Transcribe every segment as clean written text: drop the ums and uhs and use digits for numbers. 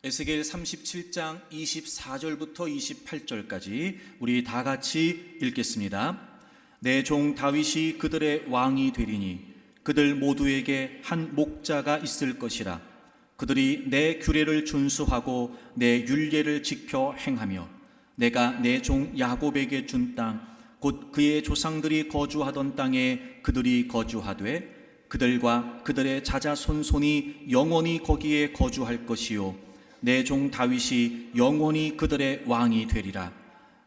에스겔 37장 24절부터 28절까지 우리 다 같이 읽겠습니다. 내 종 다윗이 그들의 왕이 되리니 그들 모두에게 한 목자가 있을 것이라. 그들이 내 규례를 준수하고 내 율례를 지켜 행하며 내가 내 종 야곱에게 준 땅 곧 그의 조상들이 거주하던 땅에 그들이 거주하되 그들과 그들의 자자손손이 영원히 거기에 거주할 것이요 내 종 다윗이 영원히 그들의 왕이 되리라.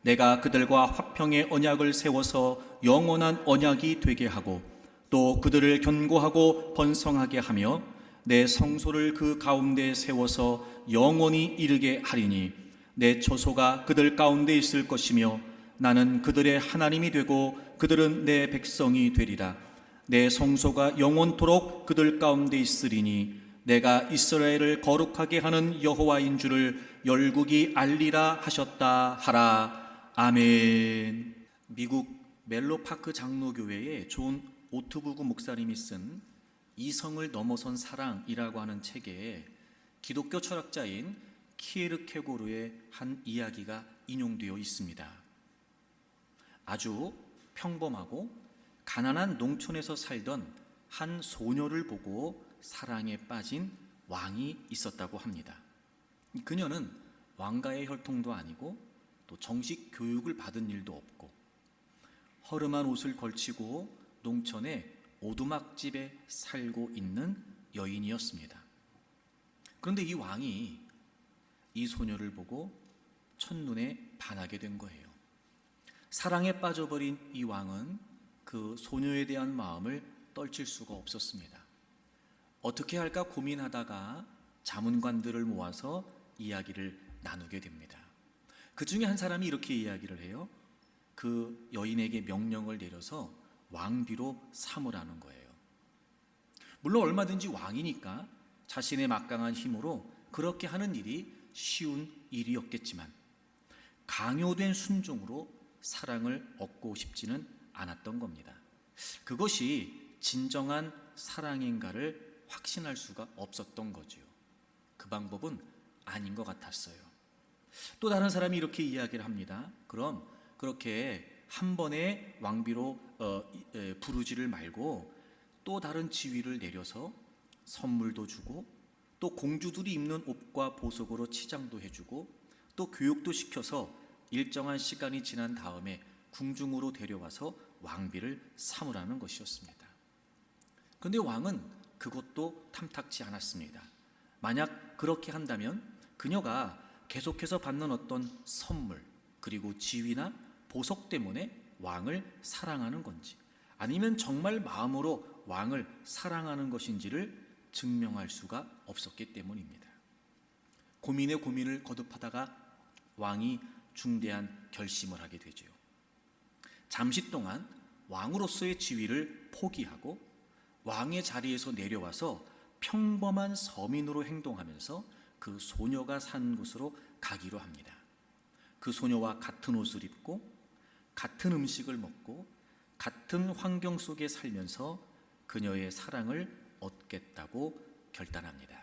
내가 그들과 화평의 언약을 세워서 영원한 언약이 되게 하고 또 그들을 견고하고 번성하게 하며 내 성소를 그 가운데 세워서 영원히 이르게 하리니 내 처소가 그들 가운데 있을 것이며 나는 그들의 하나님이 되고 그들은 내 백성이 되리라. 내 성소가 영원토록 그들 가운데 있으리니 내가 이스라엘을 거룩하게 하는 여호와인 줄을 열국이 알리라 하셨다 하라. 아멘. 미국 멜로파크 장로교회의 존 오트부그 목사님이 쓴 이성을 넘어선 사랑이라고 하는 책에 기독교 철학자인 키에르케고르의 한 이야기가 인용되어 있습니다. 아주 평범하고 가난한 농촌에서 살던 한 소녀를 보고 사랑에 빠진 왕이 있었다고 합니다. 그녀는 왕가의 혈통도 아니고 또 정식 교육을 받은 일도 없고 허름한 옷을 걸치고 농촌의 오두막집에 살고 있는 여인이었습니다. 그런데 이 왕이 이 소녀를 보고 첫눈에 반하게 된 거예요. 사랑에 빠져버린 이 왕은 그 소녀에 대한 마음을 떨칠 수가 없었습니다. 어떻게 할까 고민하다가 자문관들을 모아서 이야기를 나누게 됩니다. 그 중에 한 사람이 이렇게 이야기를 해요. 그 여인에게 명령을 내려서 왕비로 삼으라는 거예요. 물론 얼마든지 왕이니까 자신의 막강한 힘으로 그렇게 하는 일이 쉬운 일이었겠지만 강요된 순종으로 사랑을 얻고 싶지는 않았던 겁니다. 그것이 진정한 사랑인가를 확신할 수가 없었던 거죠. 그 방법은 아닌 것 같았어요. 또 다른 사람이 이렇게 이야기를 합니다. 그럼 그렇게 한 번에 왕비로 부르지를 말고 또 다른 지위를 내려서 선물도 주고 또 공주들이 입는 옷과 보석으로 치장도 해주고 또 교육도 시켜서 일정한 시간이 지난 다음에 궁중으로 데려와서 왕비를 삼으라는 것이었습니다. 그런데 왕은 그것도 탐탁지 않았습니다. 만약 그렇게 한다면 그녀가 계속해서 받는 어떤 선물 그리고 지위나 보석 때문에 왕을 사랑하는 건지 아니면 정말 마음으로 왕을 사랑하는 것인지를 증명할 수가 없었기 때문입니다. 고민에 고민을 거듭하다가 왕이 중대한 결심을 하게 되죠. 잠시 동안 왕으로서의 지위를 포기하고 왕의 자리에서 내려와서 평범한 서민으로 행동하면서 그 소녀가 산 곳으로 가기로 합니다. 그 소녀와 같은 옷을 입고 같은 음식을 먹고 같은 환경 속에 살면서 그녀의 사랑을 얻겠다고 결단합니다.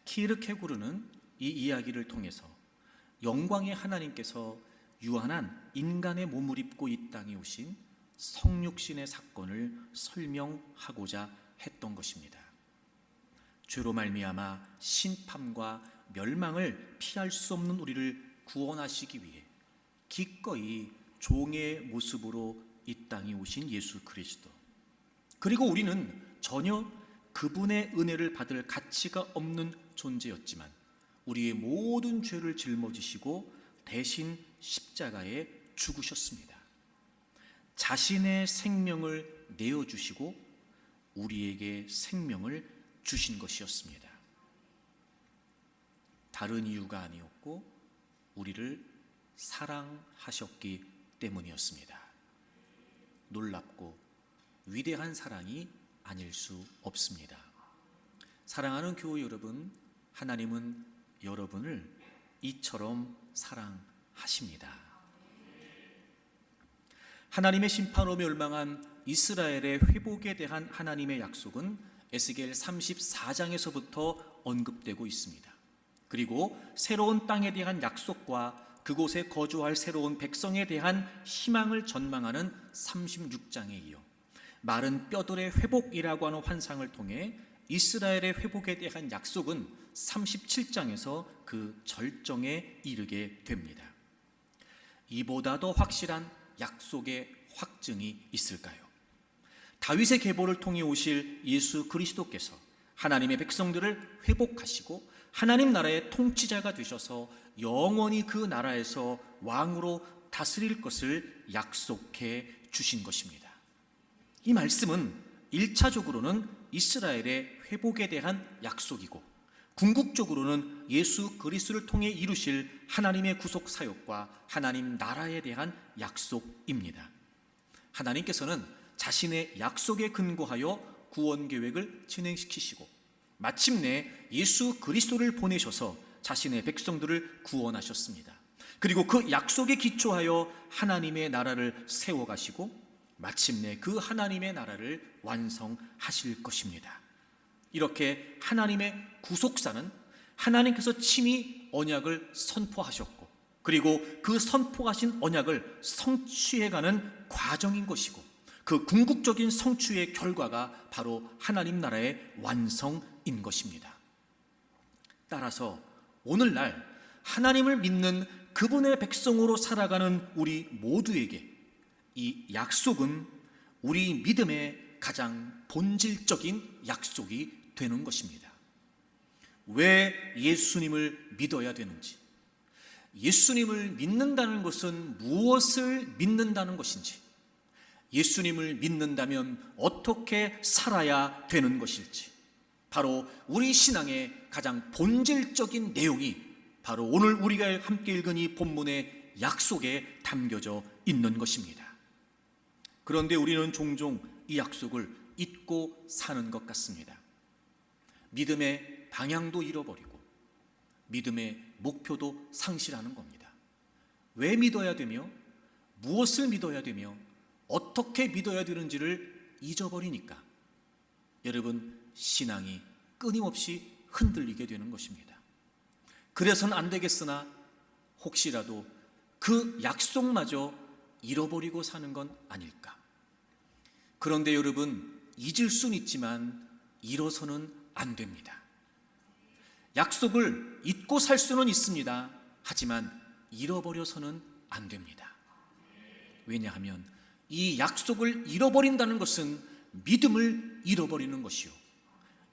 키르케고르는 이 이야기를 통해서 영광의 하나님께서 유한한 인간의 몸을 입고 이 땅에 오신 성육신의 사건을 설명하고자 했던 것입니다. 죄로 말미암아 심판과 멸망을 피할 수 없는 우리를 구원하시기 위해 기꺼이 종의 모습으로 이 땅에 오신 예수 그리스도, 그리고 우리는 전혀 그분의 은혜를 받을 가치가 없는 존재였지만 우리의 모든 죄를 짊어지시고 대신 십자가에 죽으셨습니다. 자신의 생명을 내어주시고 우리에게 생명을 주신 것이었습니다. 다른 이유가 아니었고 우리를 사랑하셨기 때문이었습니다. 놀랍고 위대한 사랑이 아닐 수 없습니다. 사랑하는 교우 여러분, 하나님은 여러분을 이처럼 사랑하십니다. 하나님의 심판으로 멸망한 이스라엘의 회복에 대한 하나님의 약속은 에스겔 34장에서부터 언급되고 있습니다. 그리고 새로운 땅에 대한 약속과 그곳에 거주할 새로운 백성에 대한 희망을 전망하는 36장에 이어 마른 뼈들의 회복이라고 하는 환상을 통해 이스라엘의 회복에 대한 약속은 37장에서 그 절정에 이르게 됩니다. 이보다 더 확실한 약속의 확증이 있을까요? 다윗의 계보를 통해 오실 예수 그리스도께서 하나님의 백성들을 회복하시고 하나님 나라의 통치자가 되셔서 영원히 그 나라에서 왕으로 다스릴 것을 약속해 주신 것입니다. 이 말씀은 1차적으로는 이스라엘의 회복에 대한 약속이고 궁극적으로는 예수 그리스도를 통해 이루실 하나님의 구속 사역과 하나님 나라에 대한 약속입니다. 하나님께서는 자신의 약속에 근거하여 구원 계획을 진행시키시고 마침내 예수 그리스도를 보내셔서 자신의 백성들을 구원하셨습니다. 그리고 그 약속에 기초하여 하나님의 나라를 세워가시고 마침내 그 하나님의 나라를 완성하실 것입니다. 이렇게 하나님의 구속사는 하나님께서 친히 언약을 선포하셨고 그리고 그 선포하신 언약을 성취해가는 과정인 것이고 그 궁극적인 성취의 결과가 바로 하나님 나라의 완성인 것입니다. 따라서 오늘날 하나님을 믿는 그분의 백성으로 살아가는 우리 모두에게 이 약속은 우리 믿음의 가장 본질적인 약속이 되는 것입니다. 왜 예수님을 믿어야 되는지, 예수님을 믿는다는 것은 무엇을 믿는다는 것인지, 예수님을 믿는다면 어떻게 살아야 되는 것일지, 바로 우리 신앙의 가장 본질적인 내용이 바로 오늘 우리가 함께 읽은 이 본문의 약속에 담겨져 있는 것입니다. 그런데 우리는 종종 이 약속을 잊고 사는 것 같습니다. 믿음의 방향도 잃어버리고 믿음의 목표도 상실하는 겁니다. 왜 믿어야 되며 무엇을 믿어야 되며 어떻게 믿어야 되는지를 잊어버리니까 여러분 신앙이 끊임없이 흔들리게 되는 것입니다. 그래서는 안 되겠으나 혹시라도 그 약속마저 잃어버리고 사는 건 아닐까. 그런데 여러분 잊을 수는 있지만 잃어서는 안 됩니다. 약속을 잊고 살 수는 있습니다. 하지만 잃어버려서는 안 됩니다. 왜냐하면 이 약속을 잃어버린다는 것은 믿음을 잃어버리는 것이요,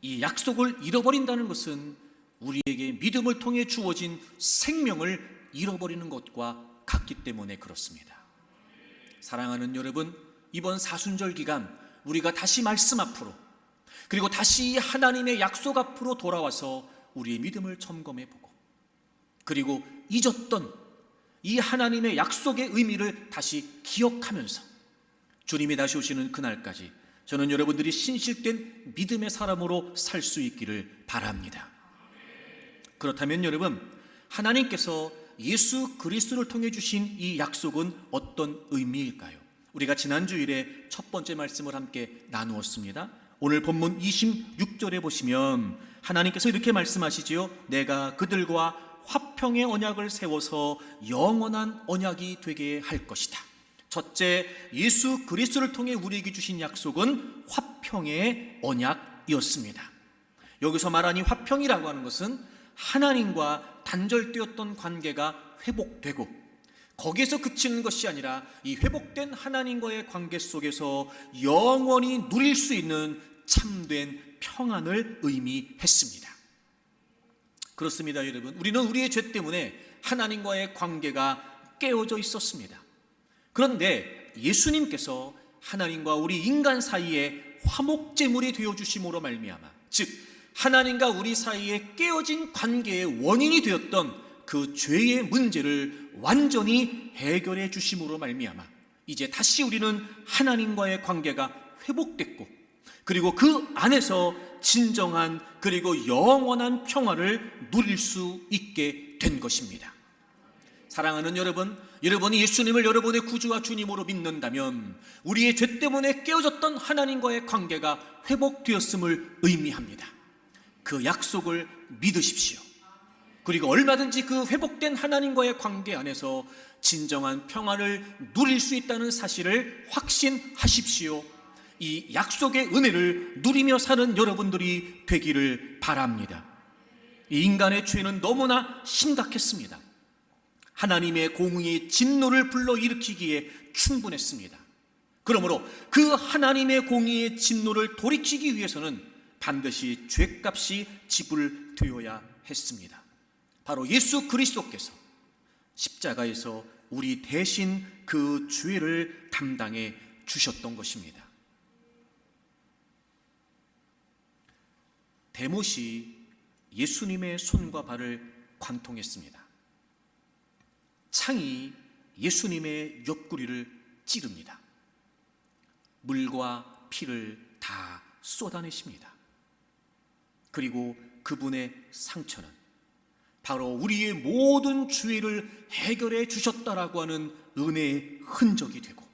이 약속을 잃어버린다는 것은 우리에게 믿음을 통해 주어진 생명을 잃어버리는 것과 같기 때문에 그렇습니다. 사랑하는 여러분, 이번 사순절 기간 우리가 다시 말씀 앞으로 그리고 다시 하나님의 약속 앞으로 돌아와서 우리의 믿음을 점검해보고 그리고 잊었던 이 하나님의 약속의 의미를 다시 기억하면서 주님이 다시 오시는 그날까지 저는 여러분들이 신실된 믿음의 사람으로 살 수 있기를 바랍니다. 그렇다면 여러분, 하나님께서 예수 그리스도를 통해 주신 이 약속은 어떤 의미일까요? 우리가 지난주일에 첫 번째 말씀을 함께 나누었습니다. 오늘 본문 26절에 보시면 하나님께서 이렇게 말씀하시지요. 내가 그들과 화평의 언약을 세워서 영원한 언약이 되게 할 것이다. 첫째, 예수 그리스도를 통해 우리에게 주신 약속은 화평의 언약이었습니다. 여기서 말하니 화평이라고 하는 것은 하나님과 단절되었던 관계가 회복되고 거기에서 그치는 것이 아니라 이 회복된 하나님과의 관계 속에서 영원히 누릴 수 있는 참된 평안을 의미했습니다. 그렇습니다, 여러분. 우리는 우리의 죄 때문에 하나님과의 관계가 깨어져 있었습니다. 그런데 예수님께서 하나님과 우리 인간 사이에 화목제물이 되어주심으로 말미암아, 즉 하나님과 우리 사이에 깨어진 관계의 원인이 되었던 그 죄의 문제를 완전히 해결해 주심으로 말미암아 이제 다시 우리는 하나님과의 관계가 회복됐고 그리고 그 안에서 진정한 그리고 영원한 평화를 누릴 수 있게 된 것입니다. 사랑하는 여러분, 여러분이 예수님을 여러분의 구주와 주님으로 믿는다면 우리의 죄 때문에 깨어졌던 하나님과의 관계가 회복되었음을 의미합니다. 그 약속을 믿으십시오. 그리고 얼마든지 그 회복된 하나님과의 관계 안에서 진정한 평안을 누릴 수 있다는 사실을 확신하십시오. 이 약속의 은혜를 누리며 사는 여러분들이 되기를 바랍니다. 이 인간의 죄는 너무나 심각했습니다. 하나님의 공의의 진노를 불러일으키기에 충분했습니다. 그러므로 그 하나님의 공의의 진노를 돌이키기 위해서는 반드시 죄값이 지불되어야 했습니다. 바로 예수 그리스도께서 십자가에서 우리 대신 그 죄를 담당해 주셨던 것입니다. 데못이 예수님의 손과 발을 관통했습니다. 창이 예수님의 옆구리를 찌릅니다. 물과 피를 다 쏟아내십니다. 그리고 그분의 상처는 바로 우리의 모든 죄를 해결해 주셨다라고 하는 은혜의 흔적이 되고,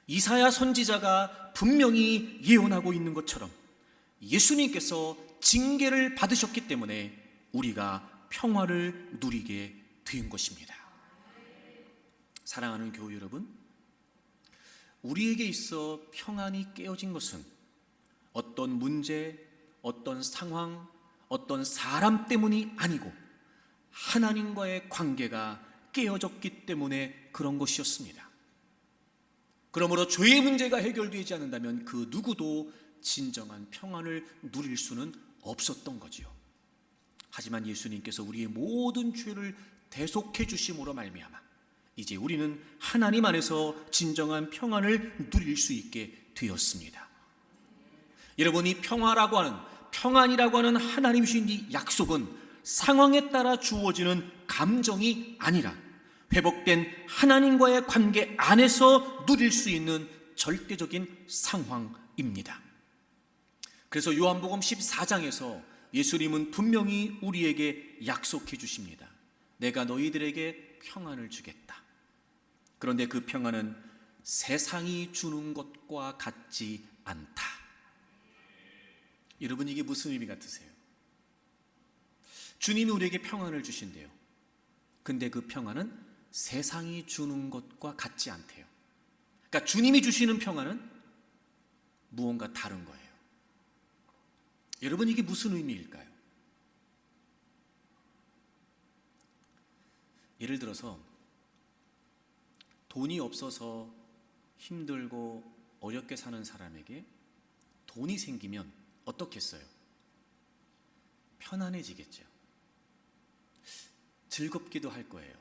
이사야 선지자가 분명히 예언하고 있는 것처럼 예수님께서 징계를 받으셨기 때문에 우리가 평화를 누리게 된 것입니다. 사랑하는 교우 여러분, 우리에게 있어 평안이 깨어진 것은 어떤 문제, 어떤 상황, 어떤 사람 때문이 아니고 하나님과의 관계가 깨어졌기 때문에 그런 것이었습니다. 그러므로 죄의 문제가 해결되지 않는다면 그 누구도 진정한 평안을 누릴 수는 없었던 거지요. 하지만 예수님께서 우리의 모든 죄를 대속해 주심으로 말미암아 이제 우리는 하나님 안에서 진정한 평안을 누릴 수 있게 되었습니다. 여러분이 평안이라고 하는 하나님 주신 이 약속은 상황에 따라 주어지는 감정이 아니라 회복된 하나님과의 관계 안에서 누릴 수 있는 절대적인 상황입니다. 그래서 요한복음 14장에서 예수님은 분명히 우리에게 약속해 주십니다. 내가 너희들에게 평안을 주겠다. 그런데 그 평안은 세상이 주는 것과 같지 않다. 여러분, 이게 무슨 의미 같으세요? 주님이 우리에게 평안을 주신대요. 근데 그 평안은 세상이 주는 것과 같지 않대요. 그러니까 주님이 주시는 평안은 무언가 다른 거예요. 여러분, 이게 무슨 의미일까요? 예를 들어서 돈이 없어서 힘들고 어렵게 사는 사람에게 돈이 생기면 어떻겠어요? 편안해지겠죠. 즐겁기도 할 거예요.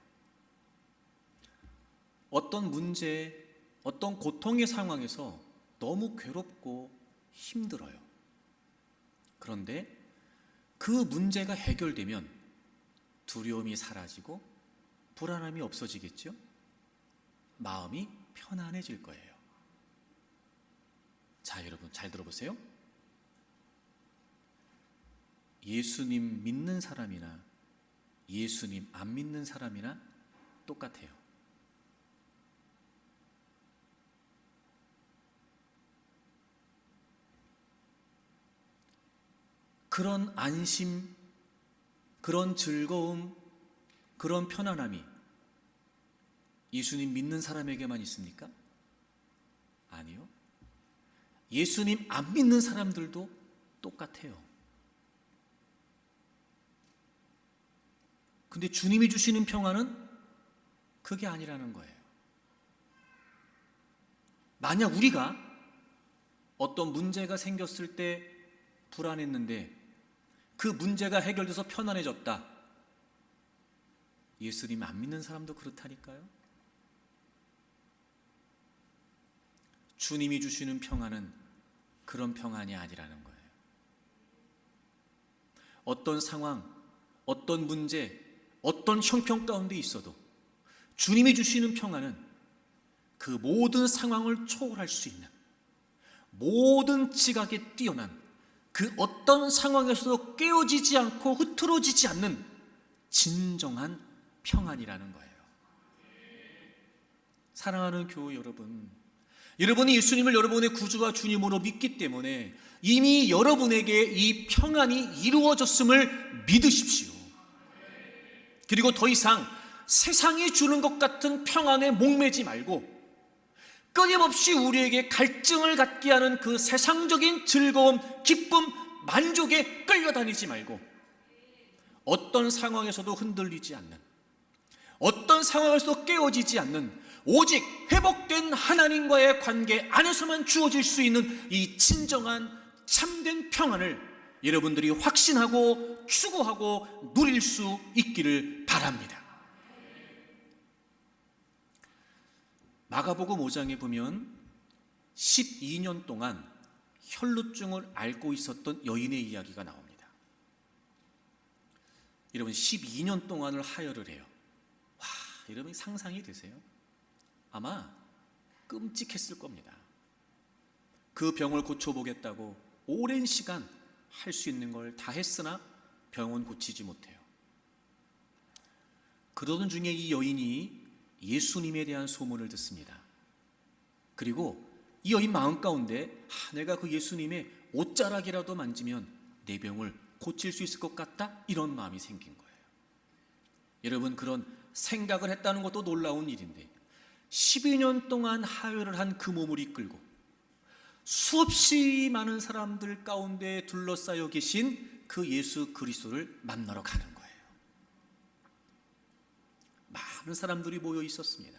어떤 문제, 어떤 고통의 상황에서 너무 괴롭고 힘들어요. 그런데 그 문제가 해결되면 두려움이 사라지고 불안함이 없어지겠죠? 마음이 편안해질 거예요. 자, 여러분 잘 들어보세요. 예수님 믿는 사람이나 예수님 안 믿는 사람이나 똑같아요. 그런 안심, 그런 즐거움, 그런 편안함이 예수님 믿는 사람에게만 있습니까? 아니요. 예수님 안 믿는 사람들도 똑같아요. 근데 주님이 주시는 평안은 그게 아니라는 거예요. 만약 우리가 어떤 문제가 생겼을 때 불안했는데 그 문제가 해결돼서 편안해졌다. 예수님 안 믿는 사람도 그렇다니까요. 주님이 주시는 평안은 그런 평안이 아니라는 거예요. 어떤 상황, 어떤 문제, 어떤 형편 가운데 있어도 주님이 주시는 평안은 그 모든 상황을 초월할 수 있는, 모든 지각에 뛰어난 그 어떤 상황에서도 깨어지지 않고 흐트러지지 않는 진정한 평안이라는 거예요. 사랑하는 교우 여러분, 여러분이 예수님을 여러분의 구주와 주님으로 믿기 때문에 이미 여러분에게 이 평안이 이루어졌음을 믿으십시오. 그리고 더 이상 세상이 주는 것 같은 평안에 목매지 말고 끊임없이 우리에게 갈증을 갖게 하는 그 세상적인 즐거움, 기쁨, 만족에 끌려다니지 말고 어떤 상황에서도 흔들리지 않는, 어떤 상황에서도 깨어지지 않는 오직 회복된 하나님과의 관계 안에서만 주어질 수 있는 이 진정한 참된 평안을 여러분들이 확신하고 추구하고 누릴 수 있기를 바랍니다. 마가복음 5장에 보면 12년 동안 혈루증을 앓고 있었던 여인의 이야기가 나옵니다. 여러분 12년 동안을 하혈을 해요. 와, 여러분 상상이 되세요? 아마 끔찍했을 겁니다. 그 병을 고쳐보겠다고 오랜 시간 할 수 있는 걸 다 했으나 병은 고치지 못해요. 그러던 중에 이 여인이 예수님에 대한 소문을 듣습니다. 그리고 이 여인 마음 가운데 내가 그 예수님의 옷자락이라도 만지면 내 병을 고칠 수 있을 것 같다, 이런 마음이 생긴 거예요. 여러분, 그런 생각을 했다는 것도 놀라운 일인데 12년 동안 하혈을 한 그 몸을 이끌고 수없이 많은 사람들 가운데 둘러싸여 계신 그 예수 그리스도를 만나러 가는 거예요. 많은 사람들이 모여 있었습니다.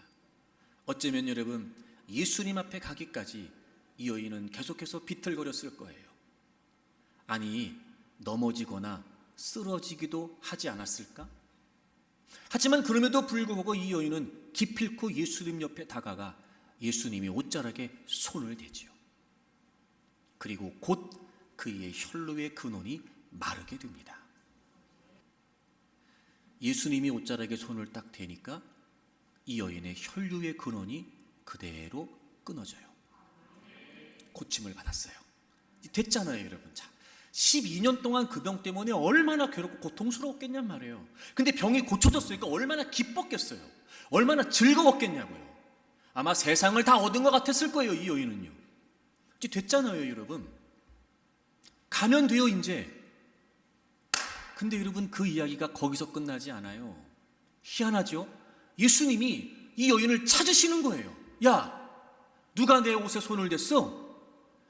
어쩌면 여러분 예수님 앞에 가기까지 이 여인은 계속해서 비틀거렸을 거예요. 아니, 넘어지거나 쓰러지기도 하지 않았을까? 하지만 그럼에도 불구하고 이 여인은 기필코 예수님 옆에 다가가 예수님의 옷자락에 손을 대지요. 그리고 곧 그의 혈루의 근원이 마르게 됩니다. 예수님이 옷자락에 손을 딱 대니까 이 여인의 혈류의 근원이 그대로 끊어져요. 고침을 받았어요. 됐잖아요, 여러분. 자, 12년 동안 그 병 때문에 얼마나 괴롭고 고통스러웠겠냔 말이에요. 근데 병이 고쳐졌으니까 얼마나 기뻤겠어요. 얼마나 즐거웠겠냐고요. 아마 세상을 다 얻은 것 같았을 거예요, 이 여인은요. 이제 됐잖아요, 여러분. 가면 돼요, 이제. 근데 여러분, 그 이야기가 거기서 끝나지 않아요. 희한하죠? 예수님이 이 여인을 찾으시는 거예요. 야, 누가 내 옷에 손을 댔어?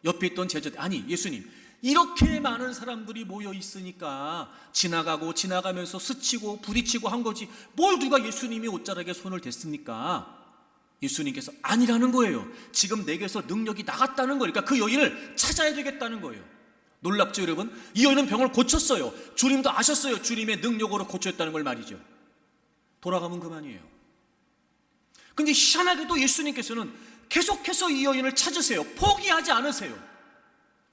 옆에 있던 제자들, 아니 예수님, 이렇게 많은 사람들이 모여 있으니까 지나가고 지나가면서 스치고 부딪히고 한 거지 뭘 누가 예수님이 옷자락에 손을 댔습니까? 예수님께서 아니라는 거예요. 지금 내게서 능력이 나갔다는 거예요. 그러니까 그 여인을 찾아야 되겠다는 거예요. 놀랍죠, 여러분? 이 여인은 병을 고쳤어요. 주님도 아셨어요. 주님의 능력으로 고쳤다는 걸 말이죠. 돌아가면 그만이에요. 근데 희한하게도 예수님께서는 계속해서 이 여인을 찾으세요. 포기하지 않으세요.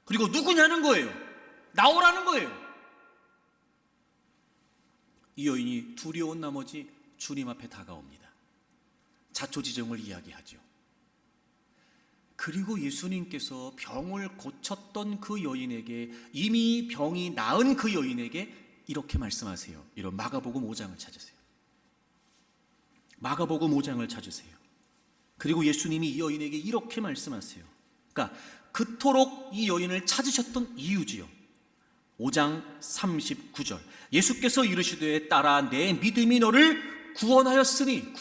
그리고 누구냐는 거예요. 나오라는 거예요. 이 여인이 두려운 나머지 주님 앞에 다가옵니다. 자초지종을 이야기하죠. 그리고 예수님께서 병을 고쳤던 그 여인에게, 이미 병이 나은 그 여인에게 이렇게 말씀하세요. 이런 마가복음 5장을 찾으세요. 마가복음 5장을 찾으세요. 그리고 예수님이 이 여인에게 이렇게 말씀하세요. 그러니까 그토록 이 여인을 찾으셨던 이유지요. 5장 39절. 예수께서 이르시되 딸아, 내 믿음이 너를 구원하였으니.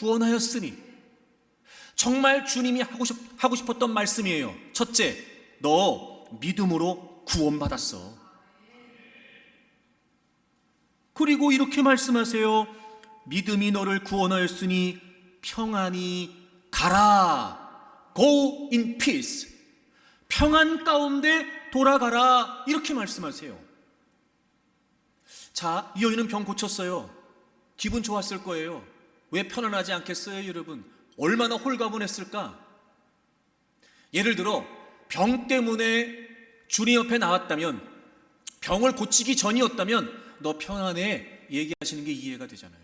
정말 주님이 하고 싶었던 말씀이에요. 첫째, 너 믿음으로 구원받았어. 그리고 이렇게 말씀하세요. 믿음이 너를 구원하였으니 평안히 가라. Go in peace. 평안 가운데 돌아가라. 이렇게 말씀하세요. 자, 이 여인은 병 고쳤어요. 기분 좋았을 거예요. 왜 편안하지 않겠어요, 여러분? 얼마나 홀가분했을까? 예를 들어 병 때문에 주님 옆에 나왔다면, 병을 고치기 전이었다면 너 평안해 얘기하시는 게 이해가 되잖아요.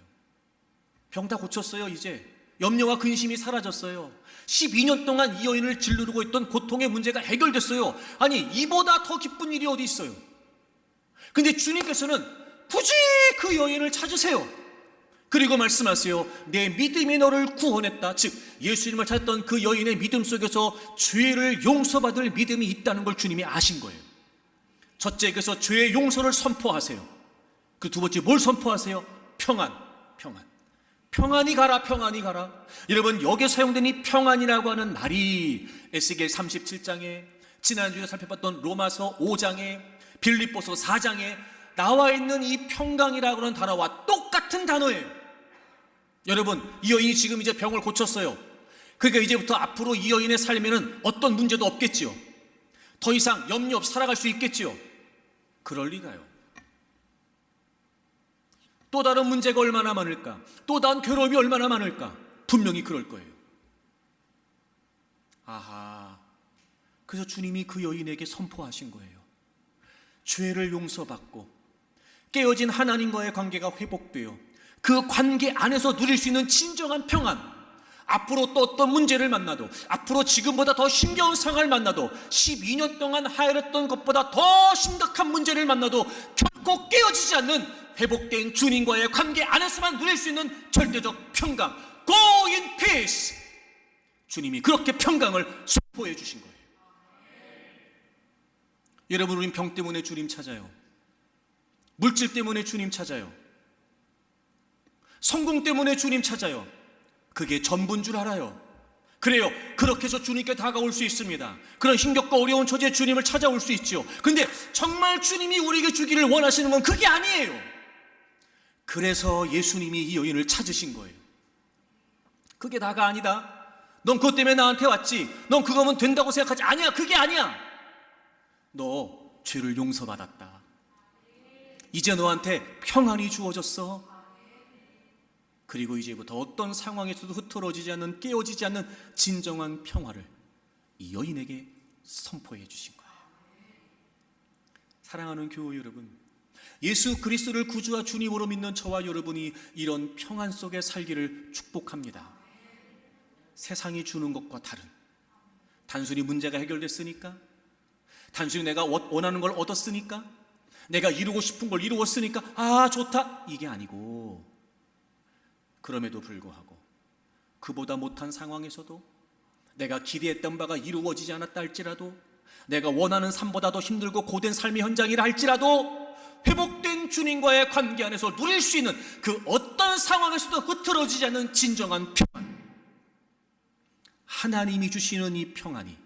병 다 고쳤어요. 이제 염려와 근심이 사라졌어요. 12년 동안 이 여인을 짓누르고 있던 고통의 문제가 해결됐어요. 아니, 이보다 더 기쁜 일이 어디 있어요? 근데 주님께서는 굳이 그 여인을 찾으세요. 그리고 말씀하세요. 내 믿음이 너를 구원했다. 즉 예수님을 찾던 그 여인의 믿음 속에서 죄를 용서받을 믿음이 있다는 걸 주님이 아신 거예요. 첫째, 그래서 죄의 용서를 선포하세요. 그 두 번째, 뭘 선포하세요? 평안. 평안이 가라, 평안이 가라. 여러분, 여기에 사용된 이 평안이라고 하는 말이 에스겔 37장에, 지난주에 살펴봤던 로마서 5장에, 빌립보서 4장에 나와 있는 이 평강이라고 하는 단어와 똑같은 단어예요. 여러분, 이 여인이 지금 이제 병을 고쳤어요. 그러니까 이제부터 앞으로 이 여인의 삶에는 어떤 문제도 없겠지요. 더 이상 염려 없이 살아갈 수 있겠지요. 그럴 리가요. 또 다른 문제가 얼마나 많을까? 또 다른 괴로움이 얼마나 많을까? 분명히 그럴 거예요. 아하, 그래서 주님이 그 여인에게 선포하신 거예요. 죄를 용서받고 깨어진 하나님과의 관계가 회복되어 그 관계 안에서 누릴 수 있는 진정한 평안, 앞으로 또 어떤 문제를 만나도, 앞으로 지금보다 더 힘겨운 상황을 만나도, 12년 동안 하야했던 것보다 더 심각한 문제를 만나도 결코 깨어지지 않는 회복된 주님과의 관계 안에서만 누릴 수 있는 절대적 평강, Go in peace. 주님이 그렇게 평강을 선포해 주신 거예요. 여러분, 우린 병 때문에 주님 찾아요. 물질 때문에 주님 찾아요. 성공 때문에 주님 찾아요. 그게 전부인 줄 알아요. 그래요. 그렇게 해서 주님께 다가올 수 있습니다. 그런 힘겹고 어려운 처지에 주님을 찾아올 수 있죠. 근데 정말 주님이 우리에게 주기를 원하시는 건 그게 아니에요. 그래서 예수님이 이 여인을 찾으신 거예요. 그게 다가 아니다. 넌 그것 때문에 나한테 왔지. 넌 그거면 된다고 생각하지. 아니야, 그게 아니야. 너 죄를 용서받았다. 이제 너한테 평안이 주어졌어. 그리고 이제부터 어떤 상황에서도 흐트러지지 않는, 깨어지지 않는 진정한 평화를 이 여인에게 선포해 주신 거예요. 사랑하는 교우 여러분, 예수 그리스도를 구주와 주님으로 믿는 저와 여러분이 이런 평안 속에 살기를 축복합니다. 세상이 주는 것과 다른, 단순히 문제가 해결됐으니까, 단순히 내가 원하는 걸 얻었으니까, 내가 이루고 싶은 걸 이루었으니까 아 좋다, 이게 아니고, 그럼에도 불구하고 그보다 못한 상황에서도, 내가 기대했던 바가 이루어지지 않았다 할지라도, 내가 원하는 삶보다 더 힘들고 고된 삶의 현장이라 할지라도 회복된 주님과의 관계 안에서 누릴 수 있는 그 어떤 상황에서도 흐트러지지 않는 진정한 평안, 하나님이 주시는 이 평안이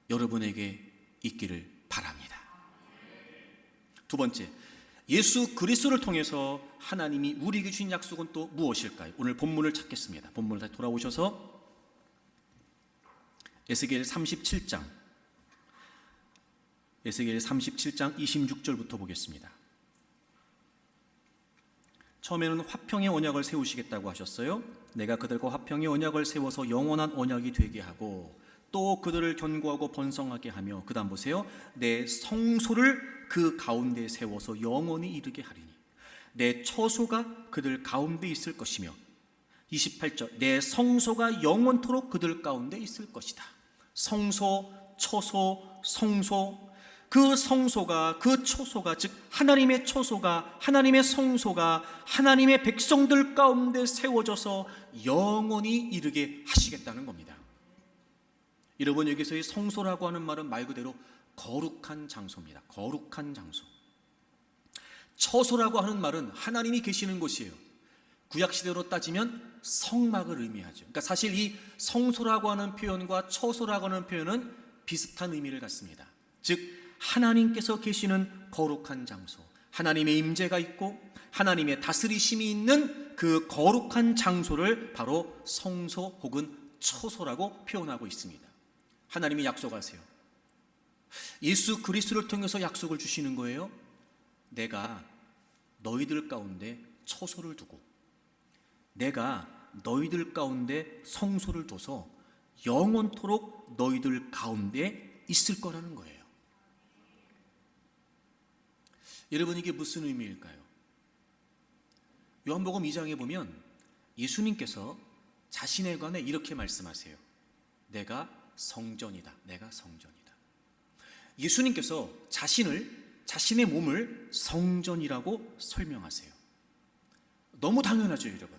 여러분에게 있기를 바랍니다. 두 번째, 예수 그리스도를 통해서 하나님이 우리에게 주신 약속은 또 무엇일까요? 오늘 본문을 찾겠습니다. 본문을 다시 돌아오셔서 에스겔 37장 26절부터 보겠습니다. 처음에는 화평의 언약을 세우시겠다고 하셨어요. 내가 그들과 화평의 언약을 세워서 영원한 언약이 되게 하고 또 그들을 견고하고 번성하게 하며, 그 다음 보세요. 내 성소를 그 가운데 세워서 영원히 이르게 하리니 내 처소가 그들 가운데 있을 것이며, 28절, 내 성소가 영원토록 그들 가운데 있을 것이다. 성소, 처소, 성소, 그 성소가, 그 처소가, 즉 하나님의 처소가, 하나님의 성소가 하나님의 백성들 가운데 세워져서 영원히 이르게 하시겠다는 겁니다. 여러분, 여기서의 성소라고 하는 말은 말 그대로 거룩한 장소입니다. 거룩한 장소. 처소라고 하는 말은 하나님이 계시는 곳이에요. 구약시대로 따지면 성막을 의미하죠. 그러니까 사실 이 성소라고 하는 표현과 처소라고 하는 표현은 비슷한 의미를 갖습니다. 즉 하나님께서 계시는 거룩한 장소, 하나님의 임재가 있고 하나님의 다스리심이 있는 그 거룩한 장소를 바로 성소 혹은 처소라고 표현하고 있습니다. 하나님이 약속하세요. 예수 그리스도를 통해서 약속을 주시는 거예요. 내가 너희들 가운데 처소를 두고 내가 너희들 가운데 성소를 둬서 영원토록 너희들 가운데 있을 거라는 거예요. 여러분, 이게 무슨 의미일까요? 요한복음 2장에 보면 예수님께서 자신에 관해 이렇게 말씀하세요. 내가 성전이다. 내가 성전이다. 예수님께서 자신의 몸을 성전이라고 설명하세요. 너무 당연하죠, 여러분.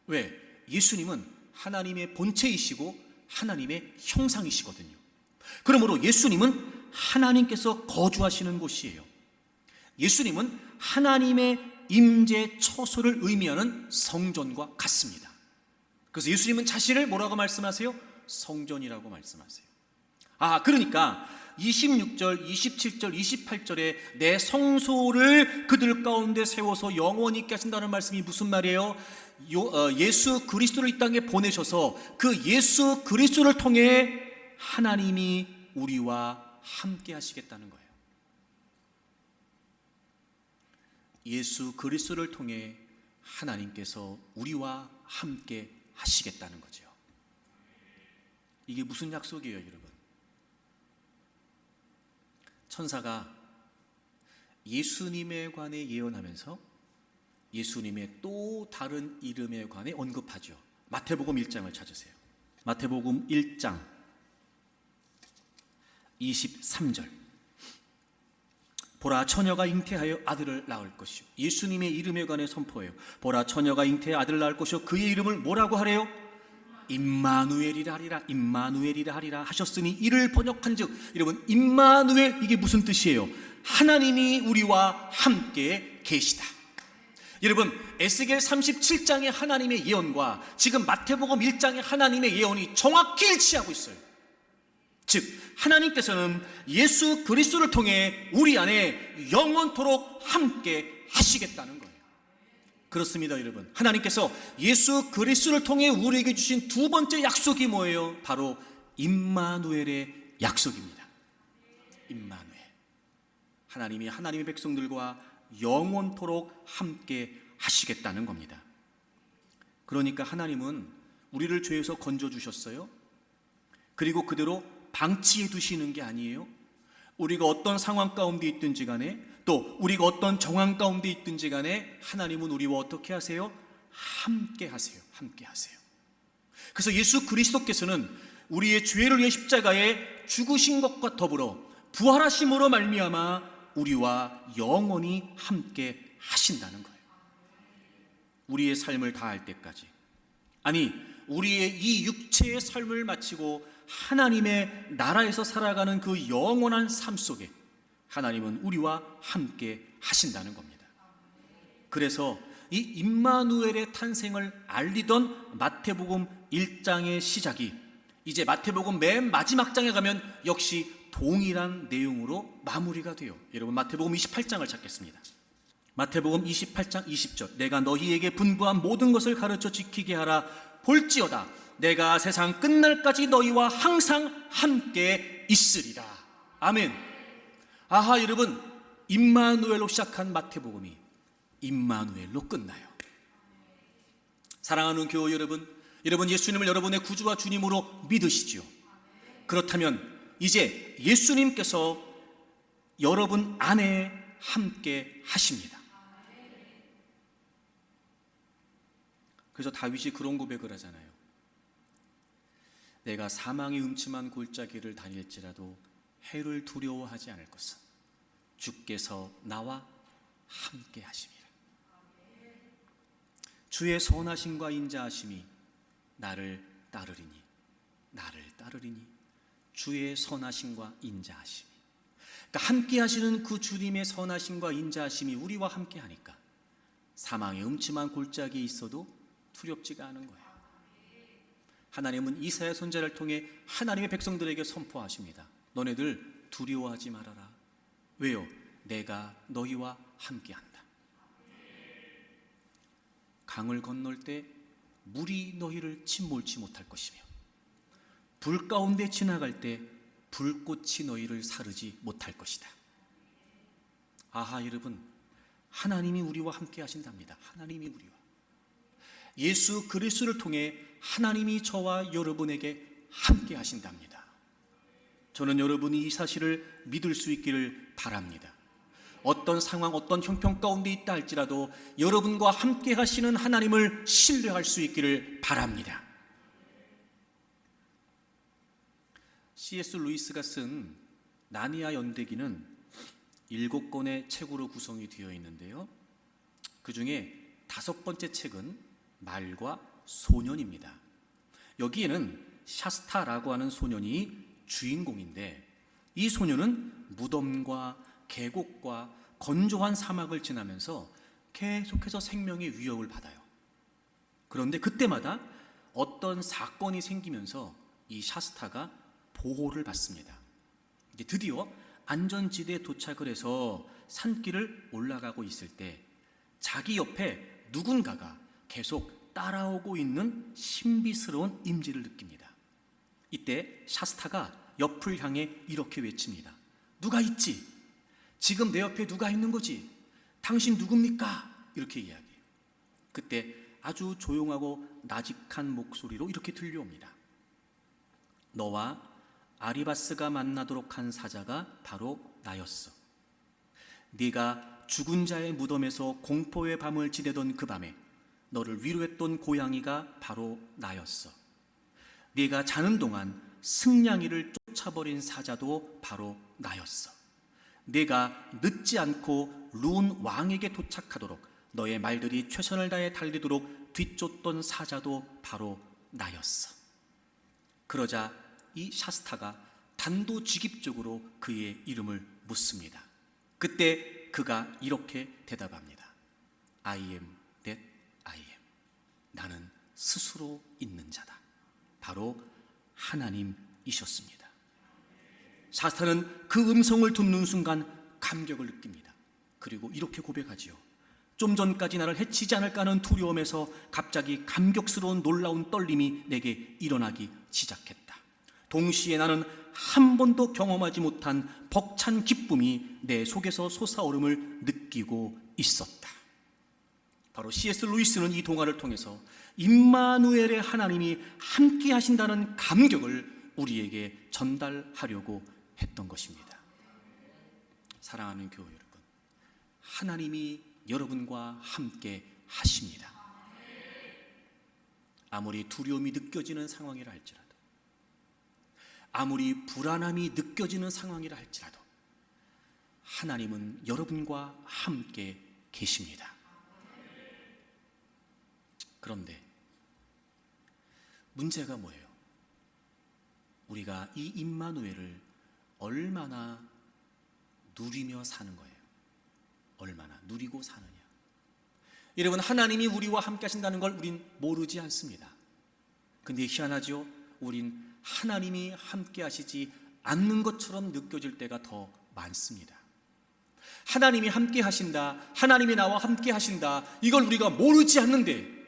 왜? 예수님은 하나님의 본체이시고 하나님의 형상이시거든요. 그러므로 예수님은 하나님께서 거주하시는 곳이에요. 예수님은 하나님의 임재 처소를 의미하는 성전과 같습니다. 그래서 예수님은 자신을 뭐라고 말씀하세요? 성전이라고 말씀하세요. 그러니까 26절, 27절, 28절에 내 성소를 그들 가운데 세워서 영원히 있게 하신다는 말씀이 무슨 말이에요? 예수 그리스도를 이 땅에 보내셔서 그 예수 그리스도를 통해 하나님이 우리와 함께 하시겠다는 거예요. 예수 그리스도를 통해 하나님께서 우리와 함께 하시겠다는 거죠. 이게 무슨 약속이에요, 여러분? 천사가 예수님에 관해 예언하면서 예수님의 또 다른 이름에 관해 언급하죠. 마태복음 1장을 찾으세요. 마태복음 1장 23절. 보라, 처녀가 잉태하여 아들을 낳을 것이요. 예수님의 이름에 관해 선포해요. 보라, 처녀가 잉태하여 아들을 낳을 것이요. 그의 이름을 뭐라고 하래요? 임마누엘이라 하리라. 임마누엘이라 하리라 하셨으니 이를 번역한즉, 여러분, 임마누엘, 이게 무슨 뜻이에요? 하나님이 우리와 함께 계시다. 여러분, 에스겔 37장의 하나님의 예언과 지금 마태복음 1장의 하나님의 예언이 정확히 일치하고 있어요. 즉, 하나님께서는 예수 그리스도를 통해 우리 안에 영원토록 함께 하시겠다는 거예요. 그렇습니다, 여러분. 하나님께서 예수 그리스도를 통해 우리에게 주신 두 번째 약속이 뭐예요? 바로 임마누엘의 약속입니다. 임마누엘. 하나님이 하나님의 백성들과 영원토록 함께 하시겠다는 겁니다. 그러니까 하나님은 우리를 죄에서 건져주셨어요. 그리고 그대로 방치해 두시는 게 아니에요. 우리가 어떤 상황 가운데 있든지 간에, 또 우리가 어떤 정황 가운데 있든지 간에 하나님은 우리와 어떻게 하세요? 함께 하세요. 함께 하세요. 그래서 예수 그리스도께서는 우리의 죄를 위해 십자가에 죽으신 것과 더불어 부활하심으로 말미암아 우리와 영원히 함께 하신다는 거예요. 우리의 삶을 다할 때까지, 아니 우리의 이 육체의 삶을 마치고 하나님의 나라에서 살아가는 그 영원한 삶 속에 하나님은 우리와 함께 하신다는 겁니다. 그래서 이 임마누엘의 탄생을 알리던 마태복음 1장의 시작이 이제 마태복음 맨 마지막 장에 가면 역시 동일한 내용으로 마무리가 돼요. 여러분, 마태복음 28장을 찾겠습니다. 마태복음 28장 20절. 내가 너희에게 분부한 모든 것을 가르쳐 지키게 하라. 볼지어다 내가 세상 끝날까지 너희와 항상 함께 있으리라. 아멘. 여러분, 임마누엘로 시작한 마태복음이 임마누엘로 끝나요. 사랑하는 교우 여러분, 여러분 예수님을 여러분의 구주와 주님으로 믿으시죠? 그렇다면 이제 예수님께서 여러분 안에 함께 하십니다. 그래서 다윗이 그런 고백을 하잖아요. 내가 사망의 음침한 골짜기를 다닐지라도 해를 두려워하지 않을 것은 주께서 나와 함께 하심이라. 주의 선하심과 인자하심이 나를 따르리니 주의 선하심과 인자하심이. 그러니까 함께 하시는 그 주님의 선하심과 인자하심이 우리와 함께 하니까 사망의 음침한 골짜기에 있어도 두렵지가 않은 거예요. 하나님은 이사야 선지자를 통해 하나님의 백성들에게 선포하십니다. 너네들 두려워하지 말아라. 왜요? 내가 너희와 함께한다. 강을 건널 때 물이 너희를 침몰치 못할 것이며 불 가운데 지나갈 때 불꽃이 너희를 사르지 못할 것이다. 여러분, 하나님이 우리와 함께 하신답니다. 하나님이 우리와, 예수 그리스도를 통해 하나님이 저와 여러분에게 함께 하신답니다. 저는 여러분이 이 사실을 믿을 수 있기를 바랍니다. 어떤 상황, 어떤 형편 가운데 있다 할지라도 여러분과 함께 하시는 하나님을 신뢰할 수 있기를 바랍니다. C.S. 루이스가 쓴 나니아 연대기는 7권의 책으로 구성이 되어 있는데요, 그 중에 다섯 번째 책은 말과 소년입니다. 여기에는 샤스타라고 하는 소년이 주인공인데, 이 소년은 무덤과 계곡과 건조한 사막을 지나면서 계속해서 생명의 위협을 받아요. 그런데 그때마다 어떤 사건이 생기면서 이 샤스타가 보호를 받습니다. 이제 드디어 안전지대에 도착을 해서 산길을 올라가고 있을 때 자기 옆에 누군가가 계속 따라오고 있는 신비스러운 임재를 느낍니다. 이때 샤스타가 옆을 향해 이렇게 외칩니다. 누가 있지? 지금 내 옆에 누가 있는 거지? 당신 누굽니까? 이렇게 이야기해요. 그때 아주 조용하고 나직한 목소리로 이렇게 들려옵니다. 너와 아리바스가 만나도록 한 사자가 바로 나였어. 네가 죽은 자의 무덤에서 공포의 밤을 지내던 그 밤에 너를 위로했던 고양이가 바로 나였어. 네가 자는 동안 승냥이를 쫓아버린 사자도 바로 나였어. 네가 늦지 않고 룬 왕에게 도착하도록 너의 말들이 최선을 다해 달리도록 뒤쫓던 사자도 바로 나였어. 그러자 이 샤스타가 단도직입적으로 그의 이름을 묻습니다. 그때 그가 이렇게 대답합니다. I am that I am. 나는 스스로 있는 자다. 바로 하나님이셨습니다. 샤스타는 그 음성을 듣는 순간 감격을 느낍니다. 그리고 이렇게 고백하지요. 좀 전까지 나를 해치지 않을까 하는 두려움에서 갑자기 감격스러운 놀라운 떨림이 내게 일어나기 시작했다. 동시에 나는 한 번도 경험하지 못한 벅찬 기쁨이 내 속에서 솟아오름을 느끼고 있었다. 바로 C.S. 루이스는 이 동화를 통해서 임마누엘의 하나님이 함께 하신다는 감격을 우리에게 전달하려고 했던 것입니다. 사랑하는 교회 여러분, 하나님이 여러분과 함께 하십니다. 아무리 두려움이 느껴지는 상황이라 할지라도, 아무리 불안함이 느껴지는 상황이라 할지라도 하나님은 여러분과 함께 계십니다. 그런데 문제가 뭐예요? 우리가 이 임마누엘을 얼마나 누리며 사는 거예요? 얼마나 누리고 사느냐? 여러분, 하나님이 우리와 함께 하신다는 걸 우린 모르지 않습니다. 근데 희한하죠? 우린 하나님이 함께 하시지 않는 것처럼 느껴질 때가 더 많습니다. 하나님이 함께 하신다, 하나님이 나와 함께 하신다, 이걸 우리가 모르지 않는데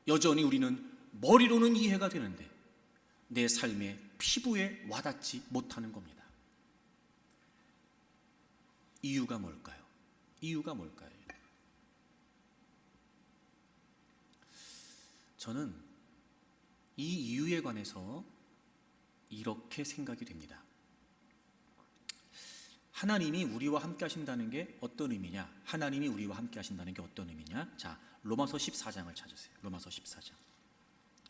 여전히 우리는 머리로는 이해가 되는데 내 삶의 피부에 와닿지 못하는 겁니다. 이유가 뭘까요? 이유가 뭘까요? 저는 이 이유에 관해서 이렇게 생각이 됩니다. 하나님이 우리와 함께 하신다는 게 어떤 의미냐? 하나님이 우리와 함께 하신다는 게 어떤 의미냐? 자, 로마서 14장을 찾으세요. 로마서 14장.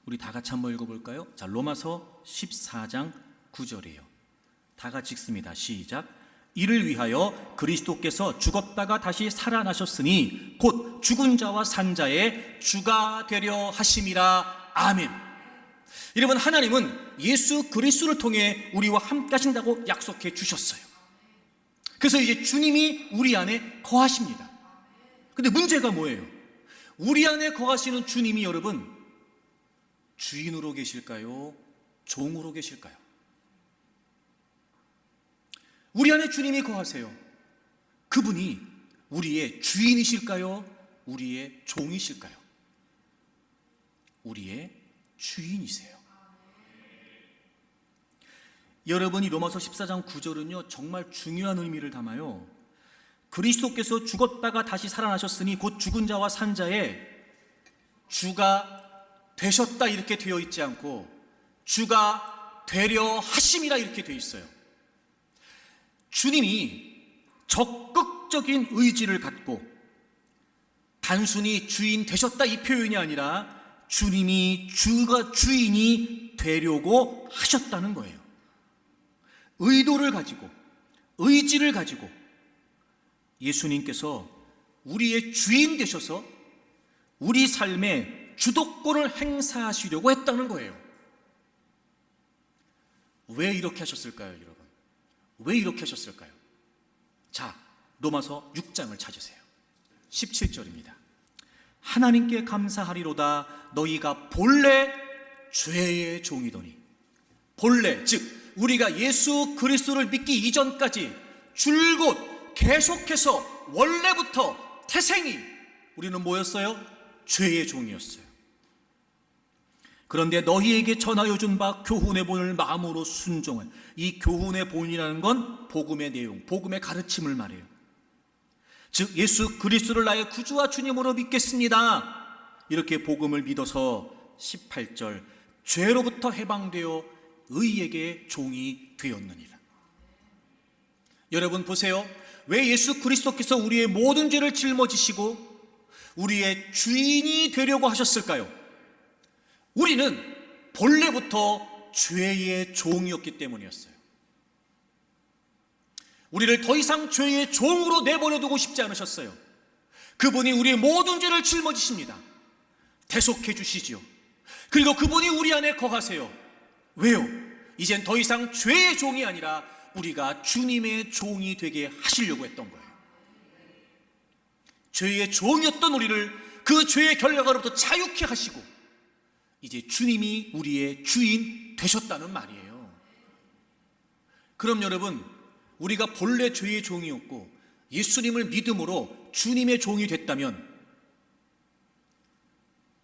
우리 다 같이 한번 읽어볼까요? 자, 로마서 14장 9절이에요. 다 같이 읽습니다. 시작. 이를 위하여 그리스도께서 죽었다가 다시 살아나셨으니 곧 죽은 자와 산 자의 주가 되려 하심이라. 아멘. 여러분, 하나님은 예수 그리스도를 통해 우리와 함께 하신다고 약속해 주셨어요. 그래서 이제 주님이 우리 안에 거하십니다. 근데 문제가 뭐예요? 우리 안에 거하시는 주님이 여러분 주인으로 계실까요? 종으로 계실까요? 우리 안에 주님이 거하세요. 그분이 우리의 주인이실까요? 우리의 종이실까요? 우리의 주인이세요. 여러분이 로마서 14장 9절은요 정말 중요한 의미를 담아요. 그리스도께서 죽었다가 다시 살아나셨으니 곧 죽은 자와 산 자의 주가 되셨다 이렇게 되어 있지 않고 주가 되려 하심이라 이렇게 되어 있어요. 주님이 적극적인 의지를 갖고 단순히 주인 되셨다 이 표현이 아니라 주님이 주인이 되려고 하셨다는 거예요. 의도를 가지고 의지를 가지고 예수님께서 우리의 주인 되셔서 우리 삶에 주도권을 행사하시려고 했다는 거예요. 왜 이렇게 하셨을까요, 여러분? 왜 이렇게 하셨을까요? 자, 로마서 6장을 찾으세요. 17절입니다. 하나님께 감사하리로다. 너희가 본래 죄의 종이더니. 본래, 즉 우리가 예수 그리스도를 믿기 이전까지 줄곧 계속해서 원래부터 태생이 우리는 뭐였어요? 죄의 종이었어요. 그런데 너희에게 전하여 준 바 교훈의 본을 마음으로 순종한, 이 교훈의 본이라는 건 복음의 내용, 복음의 가르침을 말해요. 즉 예수 그리스도를 나의 구주와 주님으로 믿겠습니다. 이렇게 복음을 믿어서 18절 죄로부터 해방되어 의에게 종이 되었느니라. 여러분 보세요. 왜 예수 그리스도께서 우리의 모든 죄를 짊어지시고 우리의 주인이 되려고 하셨을까요? 우리는 본래부터 죄의 종이었기 때문이었어요. 우리를 더 이상 죄의 종으로 내버려두고 싶지 않으셨어요. 그분이 우리의 모든 죄를 짊어지십니다. 대속해 주시지요. 그리고 그분이 우리 안에 거하세요. 왜요? 이젠 더 이상 죄의 종이 아니라 우리가 주님의 종이 되게 하시려고 했던 거예요. 죄의 종이었던 우리를 그 죄의 결과로부터 자유케 하시고 이제 주님이 우리의 주인 되셨다는 말이에요. 그럼 여러분, 우리가 본래 죄의 종이었고 예수님을 믿음으로 주님의 종이 됐다면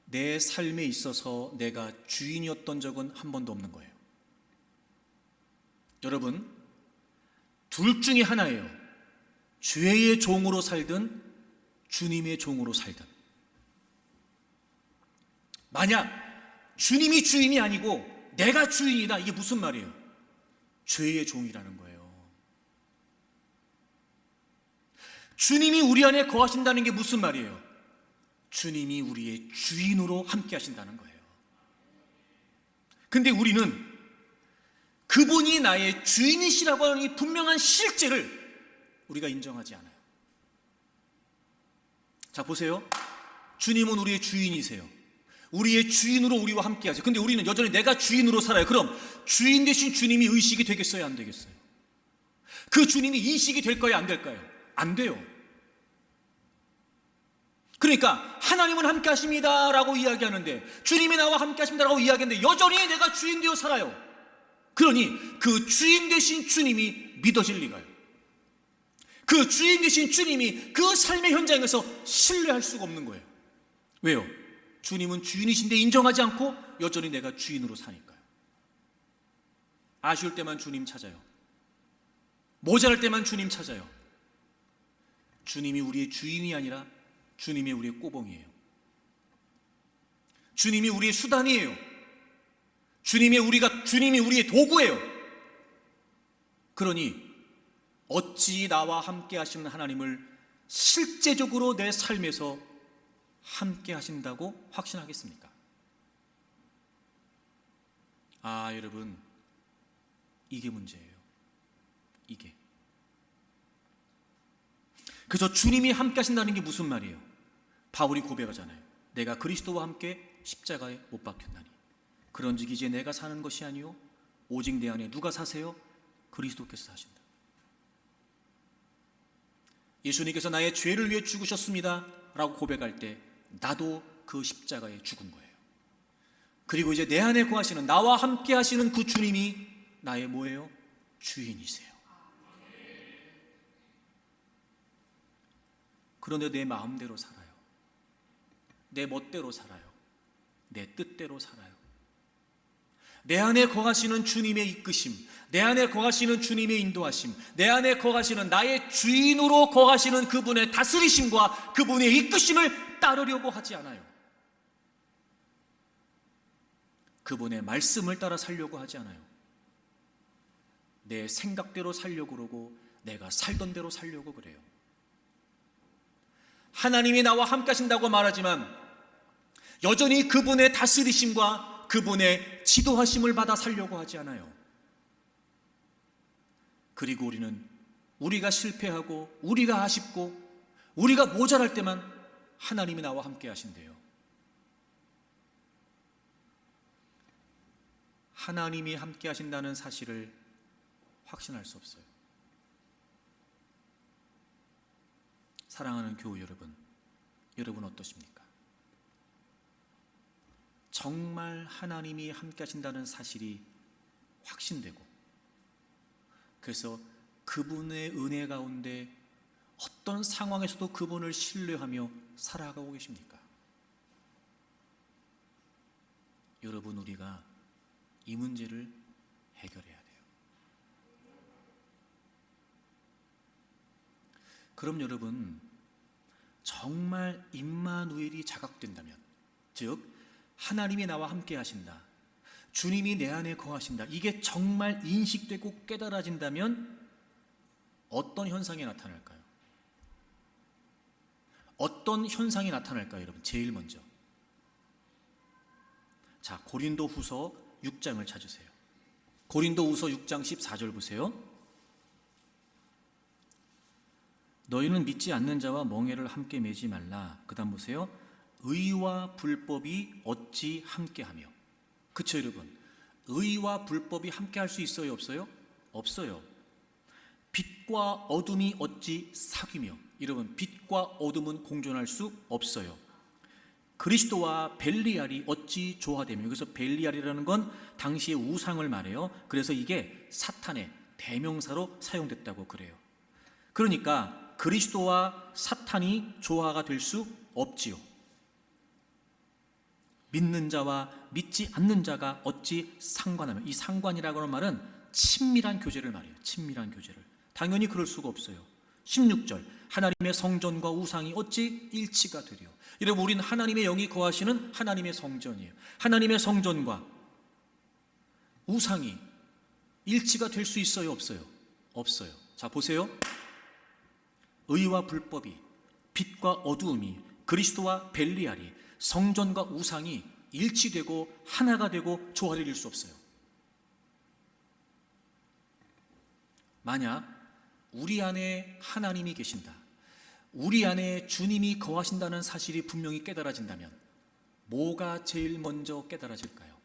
내 삶에 있어서 내가 주인이었던 적은 한 번도 없는 거예요. 여러분, 둘 중에 하나예요. 죄의 종으로 살든 주님의 종으로 살든. 만약 주님이 주인이 아니고 내가 주인이다, 이게 무슨 말이에요? 죄의 종이라는 거예요. 주님이 우리 안에 거하신다는 게 무슨 말이에요? 주님이 우리의 주인으로 함께 하신다는 거예요. 근데 우리는 그분이 나의 주인이시라고 하는 이 분명한 실제를 우리가 인정하지 않아요. 자, 보세요. 주님은 우리의 주인이세요. 우리의 주인으로 우리와 함께 하세요. 근데 우리는 여전히 내가 주인으로 살아요. 그럼 주인 되신 주님이 의식이 되겠어요, 안 되겠어요? 그 주님이 인식이 될까요, 안 될까요? 안 돼요. 그러니까 하나님은 함께 하십니다 라고 이야기하는데, 주님이 나와 함께 하십니다 라고 이야기하는데 여전히 내가 주인 되어 살아요. 그러니 그 주인 되신 주님이 믿어질 리가요. 그 주인 되신 주님이 그 삶의 현장에서 신뢰할 수가 없는 거예요. 왜요? 주님은 주인이신데 인정하지 않고 여전히 내가 주인으로 사니까요. 아쉬울 때만 주님 찾아요. 모자랄 때만 주님 찾아요. 주님이 우리의 주인이 아니라 주님이 우리의 꼬봉이에요. 주님이 우리의 수단이에요. 주님이 우리의 도구예요. 그러니 어찌 나와 함께 하시는 하나님을 실제적으로 내 삶에서 함께 하신다고 확신하겠습니까? 아, 여러분, 이게 문제예요. 이게. 그래서 주님이 함께 하신다는 게 무슨 말이에요? 바울이 고백하잖아요. 내가 그리스도와 함께 십자가에 못 박혔나니 그런즉 이제 내가 사는 것이 아니요 오직 내 안에 누가 사세요? 그리스도께서 사신다. 예수님께서 나의 죄를 위해 죽으셨습니다 라고 고백할 때 나도 그 십자가에 죽은 거예요. 그리고 이제 내 안에 거하시는, 나와 함께 하시는 그 주님이 나의 뭐예요? 주인이세요. 그런데 내 마음대로 살아요. 내 멋대로 살아요. 내 뜻대로 살아요. 내 안에 거하시는 주님의 이끄심, 내 안에 거하시는 주님의 인도하심, 내 안에 거하시는 나의 주인으로 거하시는 그분의 다스리심과 그분의 이끄심을 따르려고 하지 않아요. 그분의 말씀을 따라 살려고 하지 않아요. 내 생각대로 살려고 그러고 내가 살던 대로 살려고 그래요. 하나님이 나와 함께 하신다고 말하지만 여전히 그분의 다스리심과 그분의 지도하심을 받아 살려고 하지 않아요. 그리고 우리는 우리가 실패하고 우리가 아쉽고 우리가 모자랄 때만 하나님이 나와 함께 하신대요. 하나님이 함께 하신다는 사실을 확신할 수 없어요. 사랑하는 교우 여러분, 여러분 어떠십니까? 정말 하나님이 함께 하신다는 사실이 확신되고, 그래서 그분의 은혜 가운데 어떤 상황에서도 그분을 신뢰하며 살아가고 계십니까? 여러분, 우리가 이 문제를 해결해야 돼요. 그럼 여러분, 정말 임마누엘이 자각된다면, 즉 하나님이 나와 함께 하신다, 주님이 내 안에 거하신다, 이게 정말 인식되고 깨달아진다면 어떤 현상이 나타날까요? 어떤 현상이 나타날까요, 여러분? 제일 먼저, 자, 고린도후서 6장을 찾으세요. 고린도후서 6장 14절 보세요. 너희는 믿지 않는 자와 멍에를 함께 매지 말라. 그 다음 보세요. 의와 불법이 어찌 함께하며. 그쵸 여러분, 의와 불법이 함께할 수 있어요, 없어요? 없어요. 빛과 어둠이 어찌 사귀며. 여러분, 빛과 어둠은 공존할 수 없어요. 그리스도와 벨리알이 어찌 조화되며. 그래서 벨리알이라는 건 당시의 우상을 말해요. 그래서 이게 사탄의 대명사로 사용됐다고 그래요. 그러니까 그리스도와 사탄이 조화가 될 수 없지요. 믿는 자와 믿지 않는 자가 어찌 상관하며. 이 상관이라고 하는 말은 친밀한 교제를 말해요. 친밀한 교제를. 당연히 그럴 수가 없어요. 16절, 하나님의 성전과 우상이 어찌 일치가 되려. 여러분, 우리는 하나님의 영이 거하시는 하나님의 성전이에요. 하나님의 성전과 우상이 일치가 될 수 있어요, 없어요? 없어요. 자, 보세요. 의와 불법이, 빛과 어두움이, 그리스도와 벨리알이, 성전과 우상이 일치되고 하나가 되고 조화를 이룰 수 없어요. 만약 우리 안에 하나님이 계신다, 우리 안에 주님이 거하신다는 사실이 분명히 깨달아진다면 뭐가 제일 먼저 깨달아질까요?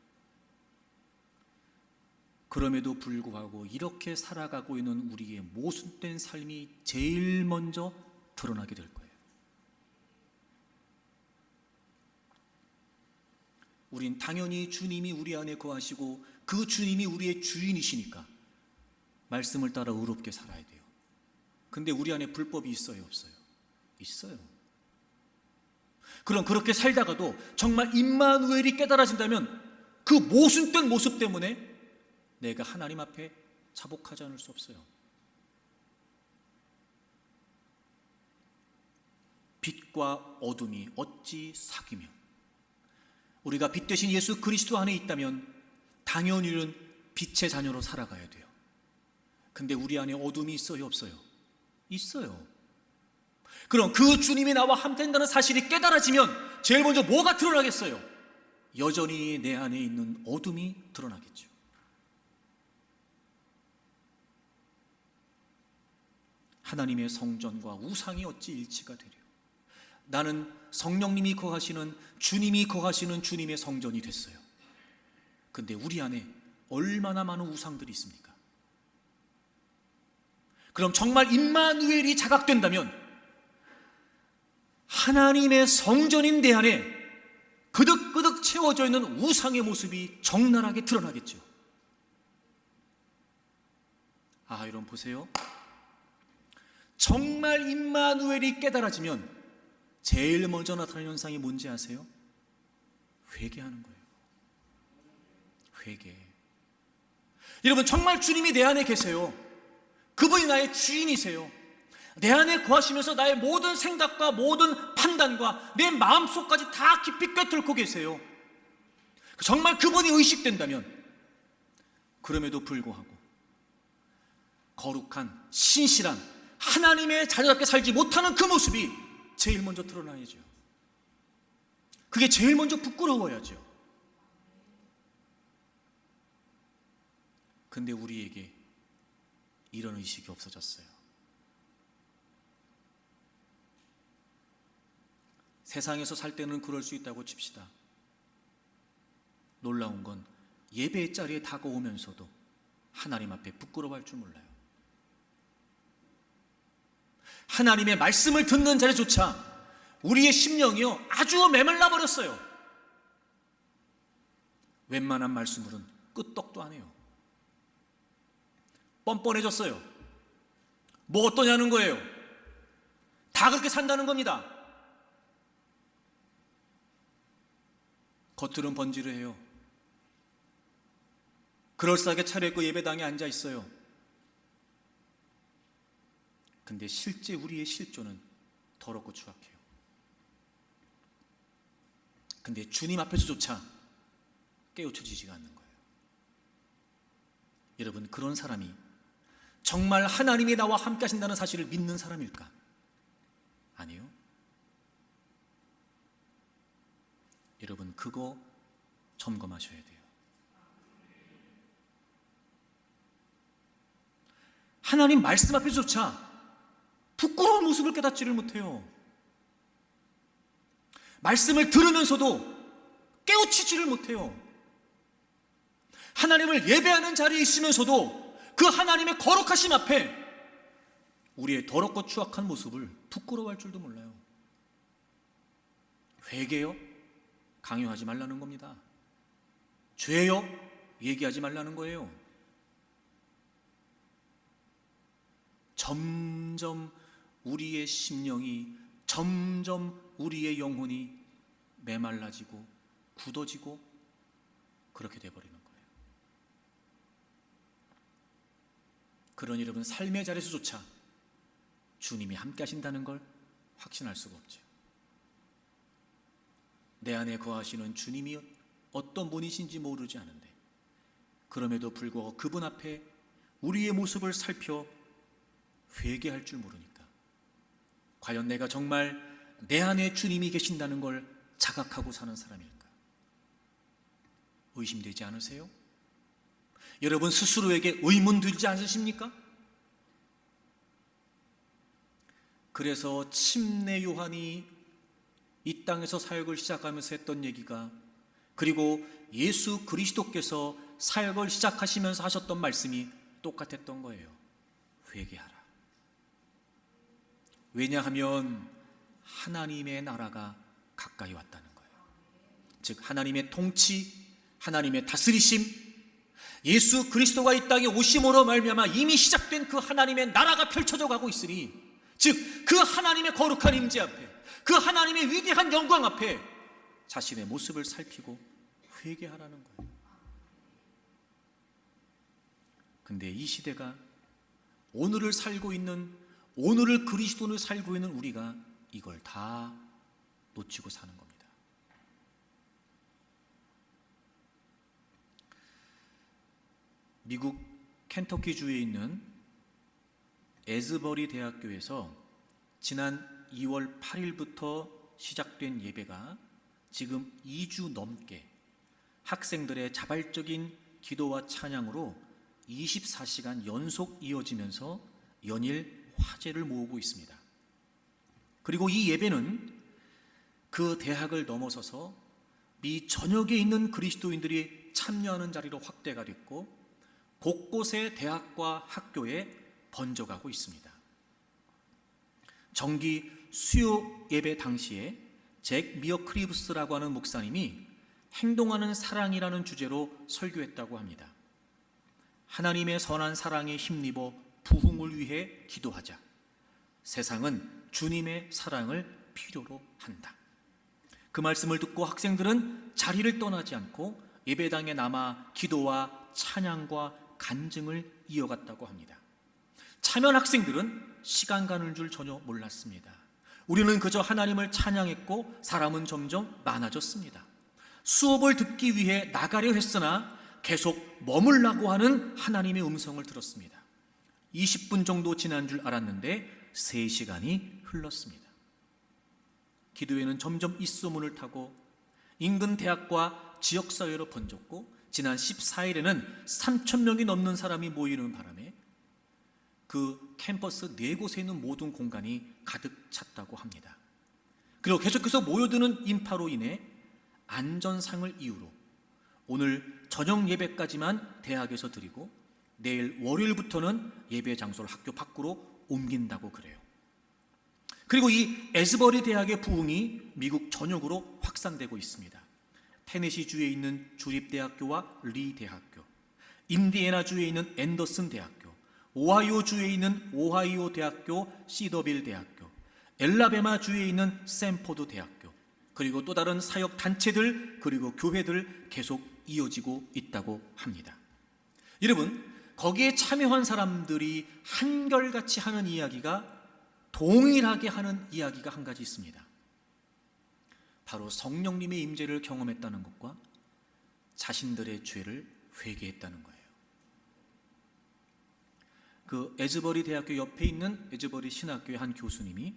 그럼에도 불구하고 이렇게 살아가고 있는 우리의 모순된 삶이 제일 먼저 드러나게 될 거예요. 우린 당연히 주님이 우리 안에 거하시고 그 주님이 우리의 주인이시니까 말씀을 따라 의롭게 살아야 돼요. 근데 우리 안에 불법이 있어요, 없어요? 있어요. 그럼 그렇게 살다가도 정말 임마누엘이 깨달아진다면 그 모순된 모습 때문에 내가 하나님 앞에 자복하지 않을 수 없어요. 빛과 어둠이 어찌 사귀며. 우리가 빛 대신 예수 그리스도 안에 있다면 당연히 우리는 빛의 자녀로 살아가야 돼요. 근데 우리 안에 어둠이 있어요, 없어요? 있어요. 그럼 그 주님이 나와 함께 한다는 사실이 깨달아지면 제일 먼저 뭐가 드러나겠어요? 여전히 내 안에 있는 어둠이 드러나겠죠. 하나님의 성전과 우상이 어찌 일치가 되려. 나는 성령님이 거하시는, 주님이 거하시는 주님의 성전이 됐어요. 근데 우리 안에 얼마나 많은 우상들이 있습니까? 그럼 정말 임마누엘이 자각된다면 하나님의 성전인 내 안에 그득그득 채워져 있는 우상의 모습이 적나라하게 드러나겠죠. 아, 여러분 보세요. 정말 임마누엘이 깨달아지면 제일 먼저 나타나는 현상이 뭔지 아세요? 회개하는 거예요. 회개. 여러분, 정말 주님이 내 안에 계세요. 그분이 나의 주인이세요. 내 안에 거하시면서 나의 모든 생각과 모든 판단과 내 마음속까지 다 깊이 꿰뚫고 계세요. 정말 그분이 의식된다면, 그럼에도 불구하고 거룩한 신실한 하나님의 자녀답게 살지 못하는 그 모습이 제일 먼저 드러나야죠. 그게 제일 먼저 부끄러워야죠. 근데 우리에게 이런 의식이 없어졌어요. 세상에서 살 때는 그럴 수 있다고 칩시다. 놀라운 건 예배의 자리에 다가오면서도 하나님 앞에 부끄러워할 줄 몰라요. 하나님의 말씀을 듣는 자리조차 우리의 심령이요 아주 메말라 버렸어요. 웬만한 말씀으로는 끄떡도 안 해요. 뻔뻔해졌어요. 뭐 어떠냐는 거예요. 다 그렇게 산다는 겁니다. 겉으로는 번지르해요. 그럴싸하게 차려입고 예배당에 앉아 있어요. 근데 실제 우리의 실존은 더럽고 추악해요. 근데 주님 앞에서조차 깨우쳐지지가 않는 거예요. 여러분, 그런 사람이 정말 하나님이 나와 함께 하신다는 사실을 믿는 사람일까? 아니요. 여러분, 그거 점검하셔야 돼요. 하나님 말씀 앞에서조차 부끄러운 모습을 깨닫지를 못해요. 말씀을 들으면서도 깨우치지를 못해요. 하나님을 예배하는 자리에 있으면서도 그 하나님의 거룩하심 앞에 우리의 더럽고 추악한 모습을 부끄러워할 줄도 몰라요. 회개요? 강요하지 말라는 겁니다. 죄요? 얘기하지 말라는 거예요. 점점 우리의 심령이, 점점 우리의 영혼이 메말라지고 굳어지고 그렇게 돼버리는 거예요. 그러니 여러분, 삶의 자리에서조차 주님이 함께 하신다는 걸 확신할 수가 없죠. 내 안에 거하시는 주님이 어떤 분이신지 모르지 않은데 그럼에도 불구하고 그분 앞에 우리의 모습을 살펴 회개할 줄 모르니까 과연 내가 정말 내 안에 주님이 계신다는 걸 자각하고 사는 사람일까? 의심되지 않으세요? 여러분 스스로에게 의문 들지 않으십니까? 그래서 침례 요한이 이 땅에서 사역을 시작하면서 했던 얘기가, 그리고 예수 그리스도께서 사역을 시작하시면서 하셨던 말씀이 똑같았던 거예요. 회개하라. 왜냐하면 하나님의 나라가 가까이 왔다는 거예요. 즉 하나님의 통치, 하나님의 다스리심, 예수 그리스도가 이 땅에 오심으로 말미암아 이미 시작된 그 하나님의 나라가 펼쳐져 가고 있으니, 즉 그 하나님의 거룩한 임재 앞에, 그 하나님의 위대한 영광 앞에 자신의 모습을 살피고 회개하라는 거예요. 근데 이 시대가 오늘을 살고 있는, 오늘을 그리스도를 살고 있는 우리가 이걸 다 놓치고 사는 겁니다. 미국 켄터키주에 있는 에즈버리 대학교에서 지난 2월 8일부터 시작된 예배가 지금 2주 넘게 학생들의 자발적인 기도와 찬양으로 24시간 연속 이어지면서 연일 화제를 모으고 있습니다. 그리고 이 예배는 그 대학을 넘어서서 미 전역에 있는 그리스도인들이 참여하는 자리로 확대가 됐고 곳곳의 대학과 학교에 번져가고 있습니다. 정기 수요 예배 당시에 잭 미어 크리브스라고 하는 목사님이 행동하는 사랑이라는 주제로 설교했다고 합니다. 하나님의 선한 사랑에 힘입어 부흥을 위해 기도하자. 세상은 주님의 사랑을 필요로 한다. 그 말씀을 듣고 학생들은 자리를 떠나지 않고 예배당에 남아 기도와 찬양과 간증을 이어갔다고 합니다. 참여한 학생들은 시간 가는 줄 전혀 몰랐습니다. 우리는 그저 하나님을 찬양했고 사람은 점점 많아졌습니다. 수업을 듣기 위해 나가려 했으나 계속 머물라고 하는 하나님의 음성을 들었습니다. 20분 정도 지난 줄 알았는데 3시간이 흘렀습니다. 기도회는 점점 입소문을 타고 인근 대학과 지역사회로 번졌고 지난 14일에는 3,000명이 넘는 사람이 모이는 바람에 그 캠퍼스 4곳에 있는 모든 공간이 가득 찼다고 합니다. 그리고 계속해서 모여드는 인파로 인해 안전상을 이유로 오늘 저녁 예배까지만 대학에서 드리고 내일 월요일부터는 예배 장소를 학교 밖으로 옮긴다고 그래요. 그리고 이 에즈버리 대학의 부흥이 미국 전역으로 확산되고 있습니다. 테네시주에 있는 주립대학교와 리 대학교, 인디애나주에 있는 앤더슨 대학교, 오하이오주에 있는 오하이오 대학교 시더빌 대학교, 엘라베마주에 있는 샌포드 대학교, 그리고 또 다른 사역 단체들 그리고 교회들 계속 이어지고 있다고 합니다. 여러분, 거기에 참여한 사람들이 한결같이 하는 이야기가, 동일하게 하는 이야기가 한 가지 있습니다. 바로 성령님의 임재를 경험했다는 것과 자신들의 죄를 회개했다는 거예요. 그 에즈버리 대학교 옆에 있는 에즈버리 신학교의 한 교수님이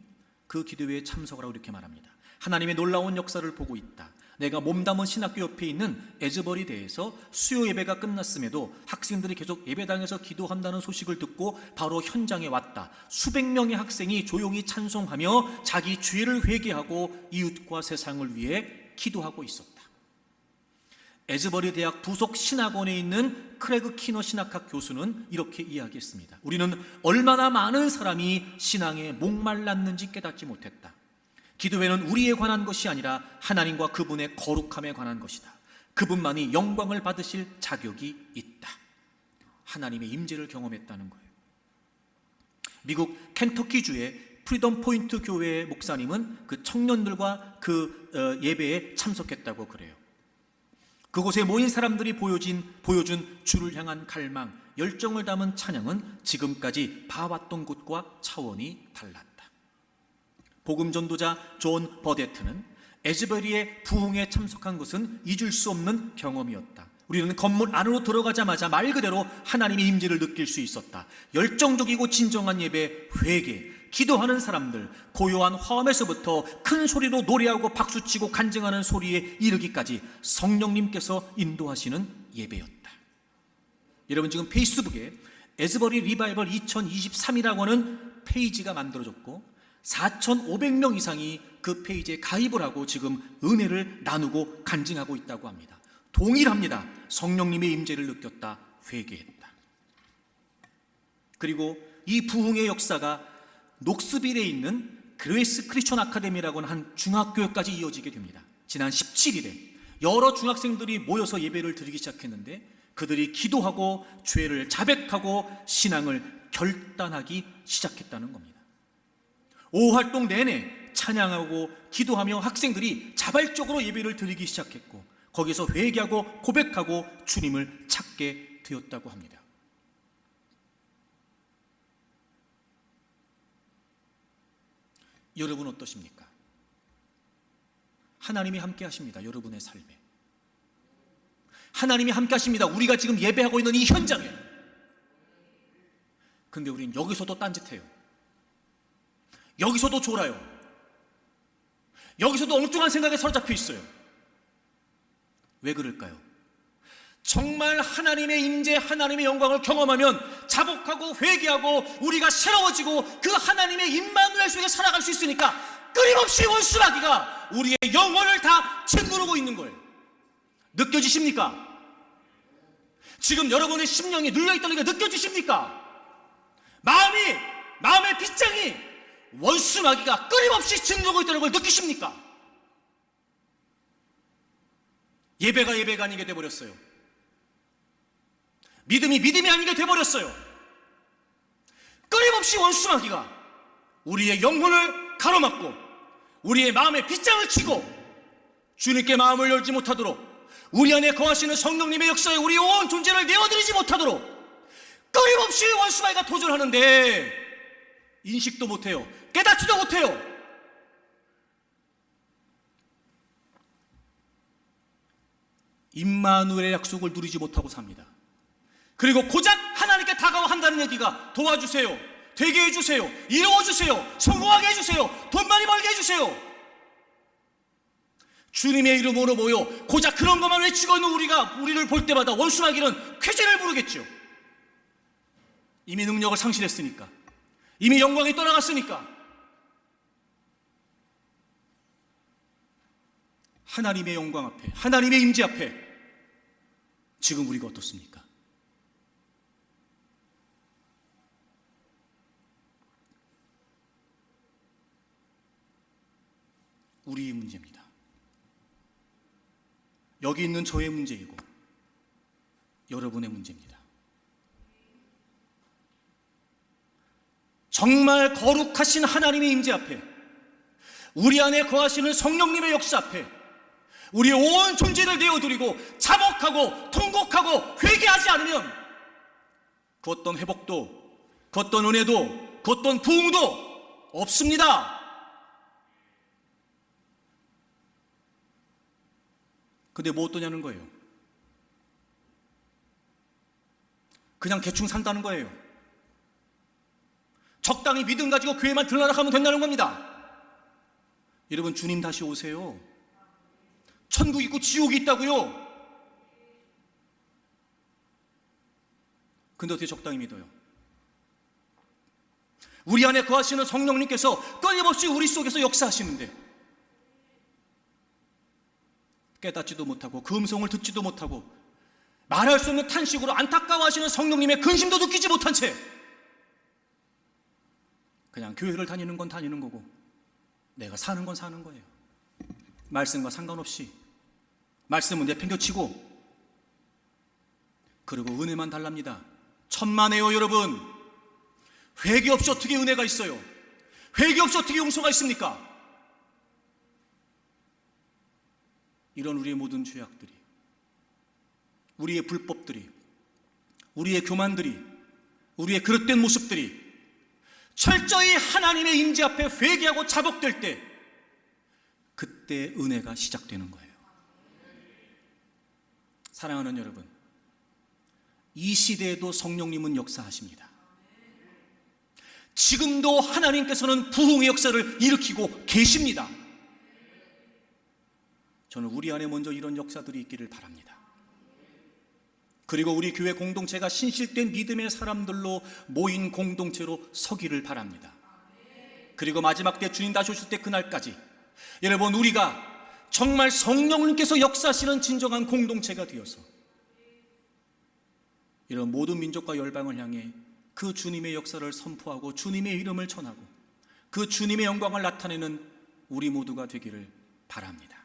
그 기도회에 참석을 하고 이렇게 말합니다. 하나님의 놀라운 역사를 보고 있다. 내가 몸담은 신학교 옆에 있는 에즈버리 대에서 수요 예배가 끝났음에도 학생들이 계속 예배당에서 기도한다는 소식을 듣고 바로 현장에 왔다. 수백 명의 학생이 조용히 찬송하며 자기 죄를 회개하고 이웃과 세상을 위해 기도하고 있었다. 에즈버리 대학 부속 신학원에 있는 크레그 키너 신학학 교수는 이렇게 이야기했습니다. 우리는 얼마나 많은 사람이 신앙에 목말랐는지 깨닫지 못했다. 기도회는 우리에 관한 것이 아니라 하나님과 그분의 거룩함에 관한 것이다. 그분만이 영광을 받으실 자격이 있다. 하나님의 임재를 경험했다는 거예요. 미국 켄터키주의 프리덤 포인트 교회의 목사님은 그 청년들과 그 예배에 참석했다고 그래요. 그곳에 모인 사람들이 보여준 주를 향한 갈망, 열정을 담은 찬양은 지금까지 봐왔던 곳과 차원이 달랐다. 복음 전도자 존 버데트는 에즈버리의 부흥에 참석한 것은 잊을 수 없는 경험이었다. 우리는 건물 안으로 들어가자마자 말 그대로 하나님의 임재를 느낄 수 있었다. 열정적이고 진정한 예배, 회개, 기도하는 사람들, 고요한 화음에서부터 큰 소리로 노래하고 박수치고 간증하는 소리에 이르기까지 성령님께서 인도하시는 예배였다. 여러분, 지금 페이스북에 에즈버리 리바이벌 2023이라고 하는 페이지가 만들어졌고 4,500명 이상이 그 페이지에 가입을 하고 지금 은혜를 나누고 간증하고 있다고 합니다. 동일합니다. 성령님의 임재를 느꼈다, 회개했다. 그리고 이 부흥의 역사가 녹스빌에 있는 그레이스 크리스천 아카데미라고 하는 한 중학교까지 이어지게 됩니다. 지난 17일에 여러 중학생들이 모여서 예배를 드리기 시작했는데 그들이 기도하고 죄를 자백하고 신앙을 결단하기 시작했다는 겁니다. 오후 활동 내내 찬양하고 기도하며 학생들이 자발적으로 예배를 드리기 시작했고 거기서 회개하고 고백하고 주님을 찾게 되었다고 합니다. 여러분 어떠십니까? 하나님이 함께 하십니다. 여러분의 삶에 하나님이 함께 하십니다. 우리가 지금 예배하고 있는 이 현장에. 근데 우린 여기서도 딴짓해요. 여기서도 졸아요. 여기서도 엉뚱한 생각에 사로잡혀 있어요. 왜 그럴까요? 정말 하나님의 임재, 하나님의 영광을 경험하면 자복하고 회개하고 우리가 새로워지고 그 하나님의 임마누엘 속에 살아갈 수 있으니까 끊임없이 원수마귀가 우리의 영혼을 다 짓누르고 있는 거예요. 느껴지십니까? 지금 여러분의 심령이 눌려있다는 게 느껴지십니까? 마음의 빗장이 원수마귀가 끊임없이 짓누르고 있다는 걸 느끼십니까? 예배가 아니게 돼버렸어요. 믿음이 아니게 돼버렸어요. 끊임없이 원수마귀가 우리의 영혼을 가로막고 우리의 마음에 빗장을 치고 주님께 마음을 열지 못하도록 우리 안에 거하시는 성령님의 역사에 우리 온 존재를 내어드리지 못하도록 끊임없이 원수마귀가 도전하는데 인식도 못해요. 깨닫지도 못해요. 임마누엘의 약속을 누리지 못하고 삽니다. 그리고 고작 하나님께 다가와한다는 얘기가 도와주세요, 되게 해주세요, 이루어주세요, 성공하게 해주세요, 돈 많이 벌게 해주세요. 주님의 이름으로 모여 고작 그런 것만 외치고 있는 우리를 볼 때마다 원수마귀는 쾌재를 부르겠죠. 이미 능력을 상실했으니까, 이미 영광이 떠나갔으니까. 하나님의 영광 앞에, 하나님의 임재 앞에 지금 우리가 어떻습니까? 우리의 문제입니다. 여기 있는 저의 문제이고 여러분의 문제입니다. 정말 거룩하신 하나님의 임재 앞에, 우리 안에 거하시는 성령님의 역사 앞에 우리의 온 존재를 내어드리고 자복하고 통곡하고 회개하지 않으면 그 어떤 회복도, 그 어떤 은혜도, 그 어떤 부흥도 없습니다. 근데 뭐 어떠냐는 거예요. 그냥 대충 산다는 거예요. 적당히 믿음 가지고 교회만 들락하면 된다는 겁니다. 여러분, 주님 다시 오세요. 천국 있고 지옥이 있다고요. 근데 어떻게 적당히 믿어요? 우리 안에 거하시는 성령님께서 끊임없이 우리 속에서 역사하시는데 깨닫지도 못하고 그 음성을 듣지도 못하고 말할 수 없는 탄식으로 안타까워하시는 성령님의 근심도 느끼지 못한 채 그냥 교회를 다니는 건 다니는 거고 내가 사는 건 사는 거예요. 말씀과 상관없이 말씀은 내팽겨치고, 그리고 은혜만 달랍니다. 천만에요 여러분. 회개 없이 어떻게 은혜가 있어요? 회개 없이 어떻게 용서가 있습니까? 이런 우리의 모든 죄악들이, 우리의 불법들이, 우리의 교만들이, 우리의 그릇된 모습들이 철저히 하나님의 임재 앞에 회개하고 자복될 때, 그때 은혜가 시작되는 거예요. 사랑하는 여러분, 이 시대에도 성령님은 역사하십니다. 지금도 하나님께서는 부흥의 역사를 일으키고 계십니다. 저는 우리 안에 먼저 이런 역사들이 있기를 바랍니다. 그리고 우리 교회 공동체가 신실된 믿음의 사람들로 모인 공동체로 서기를 바랍니다. 그리고 마지막 때 주님 다시 오실 때 그날까지 여러분, 우리가 정말 성령님께서 역사하시는 진정한 공동체가 되어서 이런 모든 민족과 열방을 향해 그 주님의 역사를 선포하고 주님의 이름을 전하고 그 주님의 영광을 나타내는 우리 모두가 되기를 바랍니다.